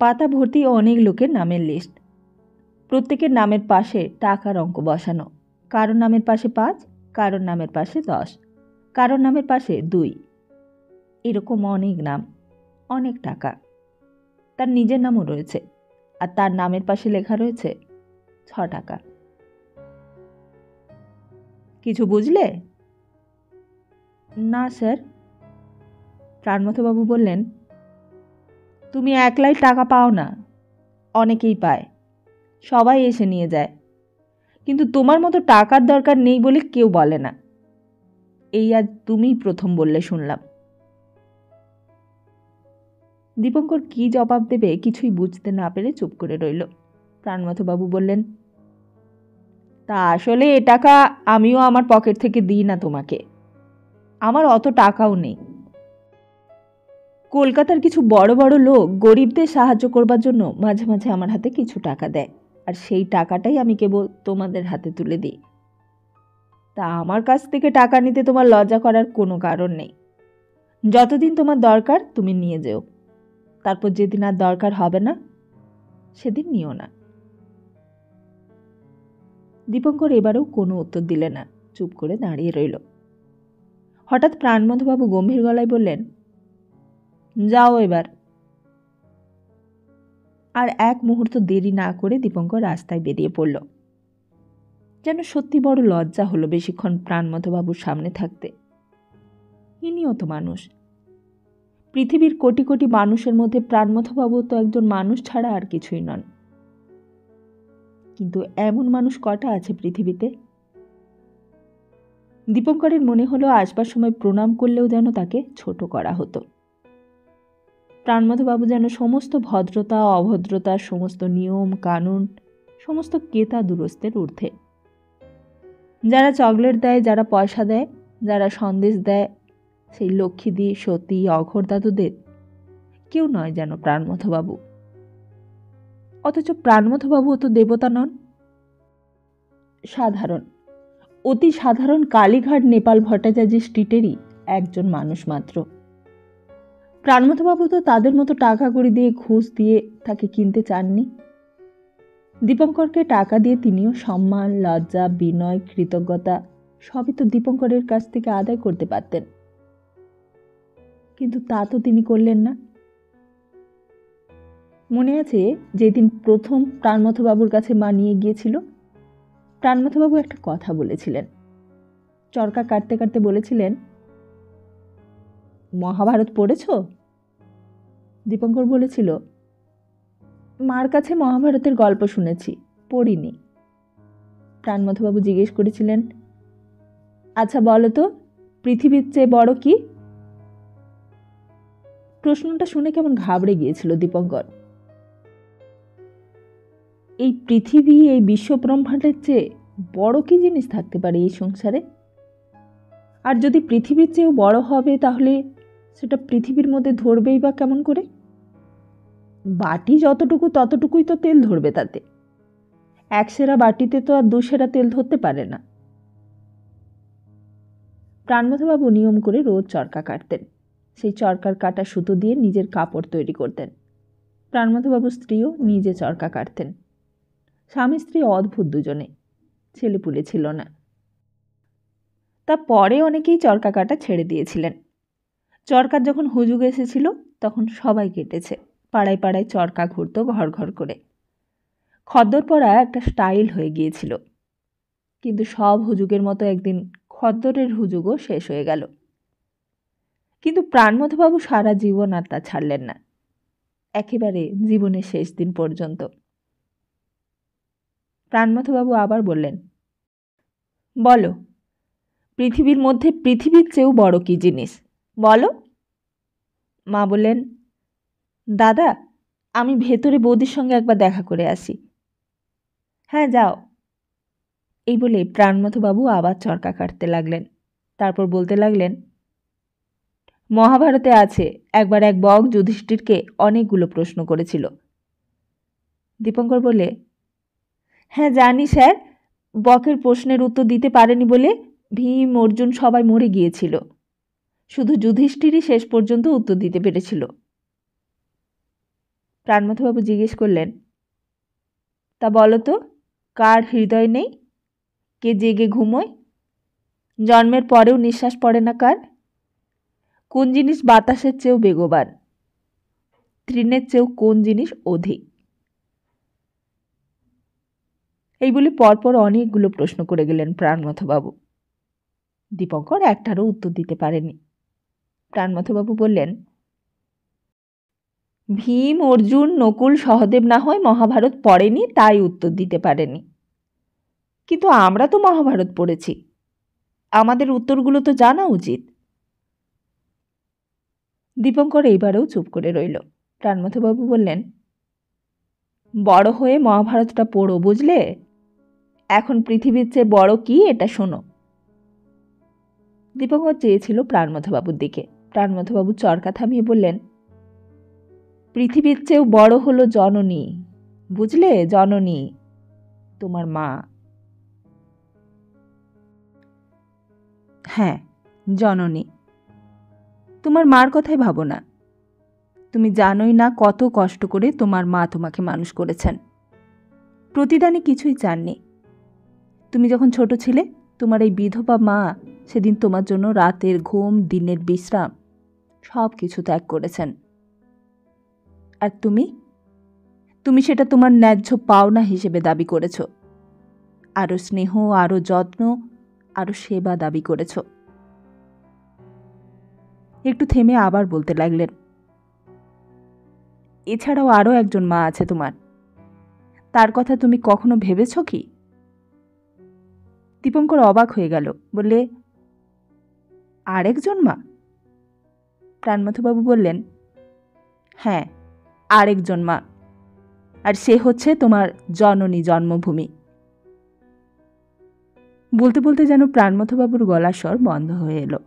পাতা ভর্তি অনেক লোকের নামের লিস্ট, প্রত্যেকের নামের পাশে টাকার অঙ্ক বসানো। কারোর নামের পাশে 5, কারোর নামের পাশে 10, কারোর নামের পাশে 2, এরকম অনেক নাম। অনেক টাকা। তার নিজের নামও রয়েছে, আর তার নামের পাশে লেখা রয়েছে 6 টাকা। কিছু বুঝলে? না স্যার। প্রাণমথবাবু বললেন, তুমি একলাই টাকা পাও না, অনেকেই পায়, সবাই এসে নিয়ে যায়, কিন্তু তোমার মতো টাকার দরকার নেই বলে কেউ বলে না। এই আজ তুমিই প্রথম বললে শুনলাম। দীপঙ্কর কি জবাব দেবে কিছুই বুঝতে না পেরে চুপ করে রইল। প্রাণমথবাবু বললেন, তা আসলে এ টাকা আমিও আমার পকেট থেকে দিই না তোমাকে, আমার অত টাকাও নেই। কলকাতার কিছু বড় বড় লোক গরিবদের সাহায্য করবার জন্য মাঝে মাঝে আমার হাতে কিছু টাকা দেয়, আর সেই টাকাটাই আমি কেবল তোমাদের হাতে তুলে দিই। তা আমার কাছ থেকে টাকা নিতে তোমার লজ্জা করার কোনো কারণ নেই। যতদিন তোমার দরকার তুমি নিয়ে যেও, তারপর যেদিন আর দরকার হবে না সেদিন নিও না। দীপঙ্কর এবারেও কোনো উত্তর দিলে না, চুপ করে দাঁড়িয়ে রইল। হঠাৎ প্রাণমথবাবু গম্ভীর গলায় বললেন, যাও এবার। আর এক মুহূর্ত দেরি না করে দীপঙ্কর রাস্তায় বেরিয়ে পড়ল। যেন সত্যি বড় লজ্জা হলো বেশিক্ষণ প্রাণমথবাবুর সামনে থাকতে। ইনিও তো মানুষ, পৃথিবীর কোটি কোটি মানুষের মধ্যে প্রাণমথবাবু তো একজন মানুষ ছাড়া আর কিছুই নন। কিন্তু এমন মানুষ কটা আছে পৃথিবীতে? দীপঙ্করের মনে হলো আসবার সময় প্রণাম করলেও যেন তাকে ছোট করা হতো। প্রাণমথবাবু যেন সমস্ত ভদ্রতা অভদ্রতা, সমস্ত নিয়ম কানুন, সমস্ত কেতা দুরস্তের ঊর্ধ্বে। যারা চকলেট দেয়, যারা পয়সা দেয়, যারা সন্দেশ দেয়, সেই লক্ষ্মীদি সতী অঘোর দাদুদের কেউ নয় যেন প্রাণমথবাবু। অথচ প্রাণমথবাবুও তো দেবতা নন, সাধারণ, অতি সাধারণ কালীঘাট নেপাল ভট্টাচার্য স্ট্রিটেরই একজন মানুষ মাত্র। প্রাণমথবাবু তো তাদের মতো টাকা কড়ি দিয়ে ঘুষ দিয়ে তাকে কিনতে চাননি। দীপঙ্করকে টাকা দিয়ে তিনিও সম্মান, লজ্জা, বিনয়, কৃতজ্ঞতা সবই তো দীপঙ্করের কাছ থেকে আদায় করতে পারতেন, কিন্তু তা তো তিনি করলেন না। মনে আছে যেদিন প্রথম প্রাণমথবাবুর কাছে মা নিয়ে গিয়েছিল, প্রাণমথবাবু একটা কথা বলেছিলেন। চরকা কাটতে কাটতে বলেছিলেন, মহাভারত পড়েছ? দীপঙ্কর বলেছিল, মার কাছে মহাভারতের গল্প শুনেছি, পড়িনি। প্রাণমথবাবু জিজ্ঞেস করেছিলেন, আচ্ছা বলো তো, পৃথিবীর চেয়ে বড় কি? প্রশ্নটা শুনে কেমন ঘাবড়ে গিয়েছিল দীপঙ্কর। এই পৃথিবী, এই বিশ্বব্রহ্মাণ্ডের চেয়ে বড় কি জিনিস থাকতে পারে এই সংসারে? আর যদি পৃথিবীর চেয়েও বড় হবে, তাহলে সেটা পৃথিবীর মধ্যে ধরবেই বা কেমন করে? বাটি যতটুকু ততটুকুই তো তেল ধরবে তাতে। এক সেরা বাটিতে তো আর 2 সেরা তেল ধরতে পারে না। প্রাণমথবাবু নিয়ম করে রোজ চরকা কাটতেন। সেই চরকার কাটা সুতো দিয়ে নিজের কাপড় তৈরি করতেন। প্রাণমথবাবুর স্ত্রীও নিজে চরকা কাটতেন। স্বামী স্ত্রী অদ্ভুত দুজনে, ছেলেপুলে ছিল না। তা পরে অনেকেই চরকা কাটা ছেড়ে দিয়েছিলেন। চরকার যখন হুজুগ এসেছিল তখন সবাই কেটেছে। পাড়ায় পাড়ায় চরকা ঘুরত ঘর ঘর করে। খদ্দর পরা একটা স্টাইল হয়ে গিয়েছিল। কিন্তু সব হুজুগের মতো একদিন খদ্দরের হুজুগও শেষ হয়ে গেল। কিন্তু প্রাণমথবাবু সারা জীবন আর তা ছাড়লেন না, একেবারে জীবনের শেষ দিন পর্যন্ত। প্রাণমথবাবু আবার বললেন, বলো, পৃথিবীর মধ্যে পৃথিবীর চেয়েও বড় কি জিনিস বলো? মা বললেন, দাদা, আমি ভেতরে বৌদির সঙ্গে একবার দেখা করে আসি। হ্যাঁ যাও। এই বলে প্রাণমথবাবু আবার চরকা কাটতে লাগলেন। তারপর বলতে লাগলেন, মহাভারতে আছে, একবার এক বক যুধিষ্ঠিরকে অনেকগুলো প্রশ্ন করেছিল। দীপঙ্কর বলে, হ্যাঁ জানি স্যার, বকের প্রশ্নের উত্তর দিতে পারেনি বলে ভীম, অর্জুন সবাই মরে গিয়েছিল, শুধু যুধিষ্ঠিরই শেষ পর্যন্ত উত্তর দিতে পেরেছিল। প্রাণমথবাবু জিজ্ঞেস করলেন, তা বলো তো, কার হৃদয় নেই? কে জেগে ঘুমোয়? জন্মের পরেও নিঃশ্বাস পড়ে না কার? কোন জিনিস বাতাসের চেয়েও বেগবান? তৃণের চেয়েও কোন জিনিস অধিক? এই বলে পরপর অনেকগুলো প্রশ্ন করে গেলেন প্রাণনাথবাবু। দীপঙ্কর একটারও উত্তর দিতে পারেনি। প্রাণনাথবাবু বললেন, ভীম, অর্জুন, নকুল, সহদেব না হয় মহাভারত পড়েনি, তাই উত্তর দিতে পারেনি, কিন্তু আমরা তো মহাভারত পড়েছি, আমাদের উত্তরগুলো তো জানা উচিত। দীপঙ্কর এইবারেও চুপ করে রইল। প্রাণনাথবাবু বললেন, বড় হয়ে মহাভারতটা পড়ো, বুঝলে? এখন পৃথিবীর চেয়ে বড় কি এটা শোনো। দীপঙ্কর চেয়েছিল প্রাণনাথবাবুর দিকে। প্রাণনাথবাবু চরকা থামিয়ে বললেন, পৃথিবীর চেয়েও বড় হলো জননী, বুঝলে? জননী, তোমার মা। হ্যাঁ, জননী। তোমার মার কথাই ভাবো না। তুমি জানোই না কত কষ্ট করে তোমার মা তোমাকে মানুষ করেছেন। প্রতিদানে কিছুই চাননি। তুমি যখন ছোট ছিলে, তোমার এই বিধবা মা সেদিন তোমার জন্য রাতের ঘুম, দিনের বিশ্রাম সব কিছু ত্যাগ করেছেন। আর তুমি সেটা তোমার ন্যায্য পাওনা হিসেবে দাবি করেছ। আরও স্নেহ, আরও যত্ন, আরও সেবা দাবি করেছ। একটু থেমে আবার বলতে লাগলেন, এছাড়াও আরও একজন মা আছে তোমার, তার কথা তুমি কখনো ভেবেছ কি? দীপঙ্কর অবাক হয়ে গেল, বললে, আরেকজন মা? প্রাণনাথবাবু বললেন, হ্যাঁ, আরেকজন মা, আর সে হচ্ছে তোমার জননী, জন্মভূমি। বলতে বলতে যেন প্রাণনাথবাবুর গলার স্বর বন্ধ হয়ে এলো।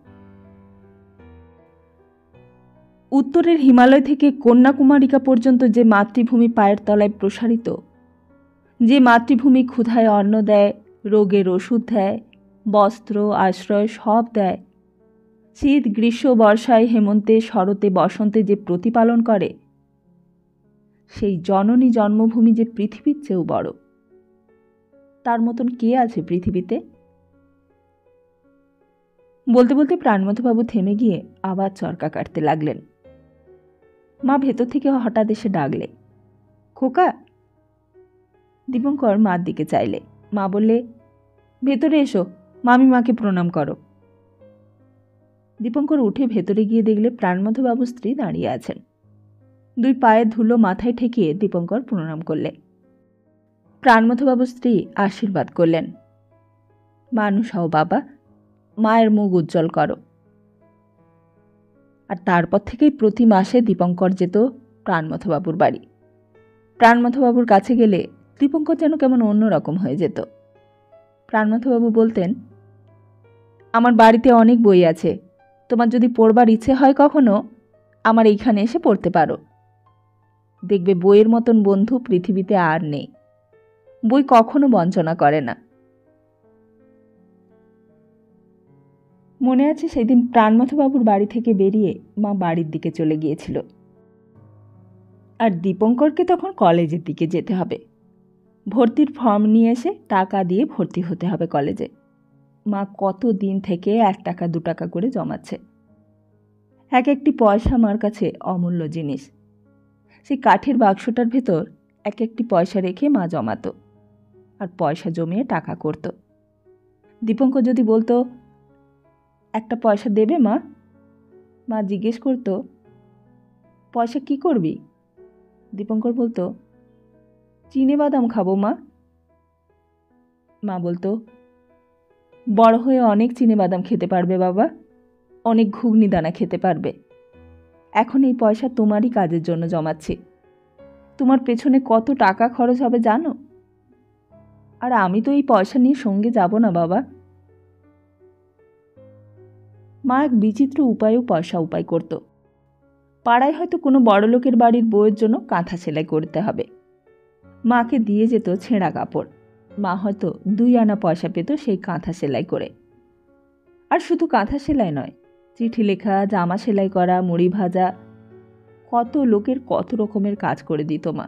উত্তরের হিমালয় থেকে কন্যাকুমারিকা পর্যন্ত যে মাতৃভূমি পায়ের তলায় প্রসারিত, যে মাতৃভূমি ক্ষুধায় অন্ন দেয়, রোগের ওষুধ দেয়, বস্ত্র, আশ্রয় সব দেয়, শীত, গ্রীষ্ম, বর্ষায়, হেমন্তে, শরতে, বসন্তে যে প্রতিপালন করে, সেই জননী জন্মভূমি যে পৃথিবীর চেয়েও বড়, তার মতন কে আছে পৃথিবীতে? বলতে বলতে প্রাণনাথবাবু থেমে গিয়ে আবার চরকা কাটতে লাগলেন। মা ভেতর থেকে হঠাৎ এসে ডাকলে, খোকা। দীপঙ্কর মার দিকে চাইলে। মা বললে, ভেতরে এসো, মামি মাকে প্রণাম করো। দীপঙ্কর উঠে ভেতরে গিয়ে দেখলে প্রাণনাথবাবুর স্ত্রী দাঁড়িয়ে আছেন। দুই পায়ের ধুলো মাথায় ঠেকিয়ে দীপঙ্কর প্রণাম করলে। প্রাণনাথবাবুর স্ত্রী আশীর্বাদ করলেন, মানুষ হও বাবা, মায়ের মুখ উজ্জ্বল করো। আর তারপর থেকেই প্রতি মাসে দীপঙ্কর যেত প্রাণনাথবাবুর বাড়ি। প্রাণনাথবাবুর কাছে গেলে দীপঙ্কর যেন কেমন অন্যরকম হয়ে যেত। প্রাণনাথবাবু বলতেন, আমার বাড়িতে অনেক বই আছে, তোমার যদি পড়বার ইচ্ছে হয় কখনো, আমার এইখানে এসে পড়তে পারো। দেখবে বইয়ের মতন বন্ধু পৃথিবীতে আর নেই। বই কখনো বঞ্চনা করে না। মনে আছে সেদিন প্রাণনাথবাবুর বাড়ি থেকে বেরিয়ে মা বাড়ির দিকে চলে গিয়েছিল, আর দীপঙ্করকে তখন কলেজের দিকে যেতে হবে। ভর্তির ফর্ম নিয়ে এসে টাকা দিয়ে ভর্তি হতে হবে কলেজে। মা কত দিন থেকে 1 টাকা 2 টাকা করে জমাচ্ছে। এক একটি পয়সা মার কাছে অমূল্য জিনিস। সেই কাঠের বাক্সটার ভেতর এক একটি পয়সা রেখে মা জমাতো, আর পয়সা জমিয়ে টাকা করত। দীপঙ্কর যদি বলতো, একটা পয়সা দেবে মা? মা জিজ্ঞেস করতো, পয়সা কি করবি? দীপঙ্কর বলতো, চিনে বাদাম খাবো মা। মা বলতো, বড় হয়ে অনেক চিনে বাদাম খেতে পারবে বাবা, অনেক ঘুগনি দানা খেতে পারবে। এখন এই পয়সা তোমারই কাজের জন্য জমাচ্ছি। তোমার পেছনে কত টাকা খরচ হবে জানো? আর আমি তো এই পয়সা নিয়ে সঙ্গে যাব না বাবা। মা এক বিচিত্র উপায়েও পয়সা উপায় করত। পাড়ায় হয়তো কোনো বড়লোকের বাড়ির বউয়ের জন্য কাঁথা সেলাই করতে হবে, মাকে দিয়ে যেত ছেঁড়া কাপড়। মা হয়তো 2 আনা পয়সা পেত সেই কাঁথা সেলাই করে। আর শুধু কাঁথা সেলাই নয়, চিঠি লেখা, জামা সেলাই করা, মুড়ি ভাজা, কত লোকের কত রকমের কাজ করে দিত মা।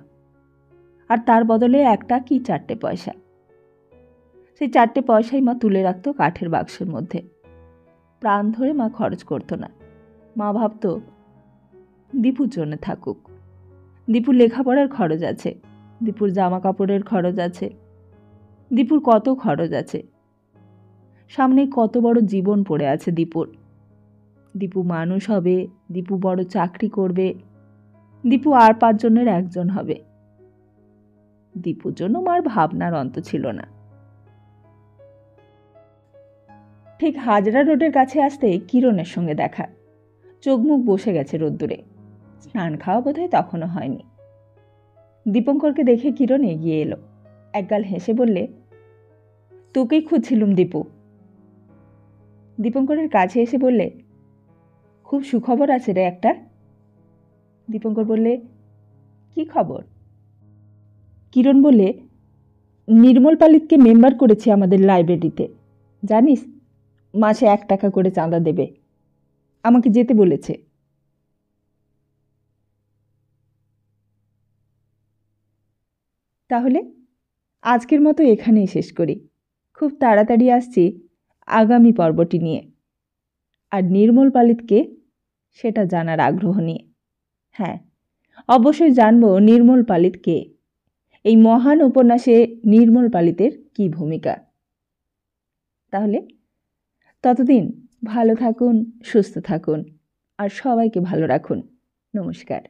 আর তার বদলে 1টা কি 4টে পয়সা। সেই 4টে পয়সাই মা তুলে রাখত কাঠের বাক্সের মধ্যে। প্রাণ ধরে মা খরচ করতো না। মা ভাবত দীপুর জন্য থাকুক, দীপুর লেখাপড়ার খরচ আছে, দীপুর জামা কাপড়ের খরচ আছে, দীপুর কত খরচ আছে। সামনে কত বড় জীবন পড়ে আছে দীপুর। দীপু মানুষ হবে, দীপু বড় চাকরি করবে, দীপু আর 5 জনের একজন হবে। দীপুর জন্য মার ভাবনার অন্ত ছিল না। ঠিক হাজরা রোডের কাছে আসতে কিরণের সঙ্গে দেখা। চোখ মুখ বসে গেছে রোদ্দুরে। স্নান খাওয়া বোধহয় তখনও হয়নি। দীপঙ্করকে দেখে কিরণ এগিয়ে এলো। একগাল হেসে বললে, তোকেই খুঁজছিলুম দীপু। দীপঙ্করের কাছে এসে বললে, খুব সুখবর আছে রে একটা। দীপঙ্কর বললে, কি খবর? কিরণ বললে, নির্মল পালিতকে মেম্বার করেছে আমাদের লাইব্রেরিতে, জানিস? মাসে 1 টাকা করে চাঁদা দেবে। আমাকে যেতে বলেছে। তাহলে আজকের মতো এখানেই শেষ করি। খুব তাড়াতাড়ি আসছি আগামী পর্বটি নিয়ে, আর নির্মল পালিতকে সেটা জানার আগ্রহ নিয়ে। হ্যাঁ, অবশ্যই জানব নির্মল পালিত কে, এই মহান উপন্যাসে নির্মল পালিতের কী ভূমিকা। তাহলে ততদিন ভালো থাকুন, সুস্থ থাকুন, আর সবাইকে ভালো রাখুন। নমস্কার।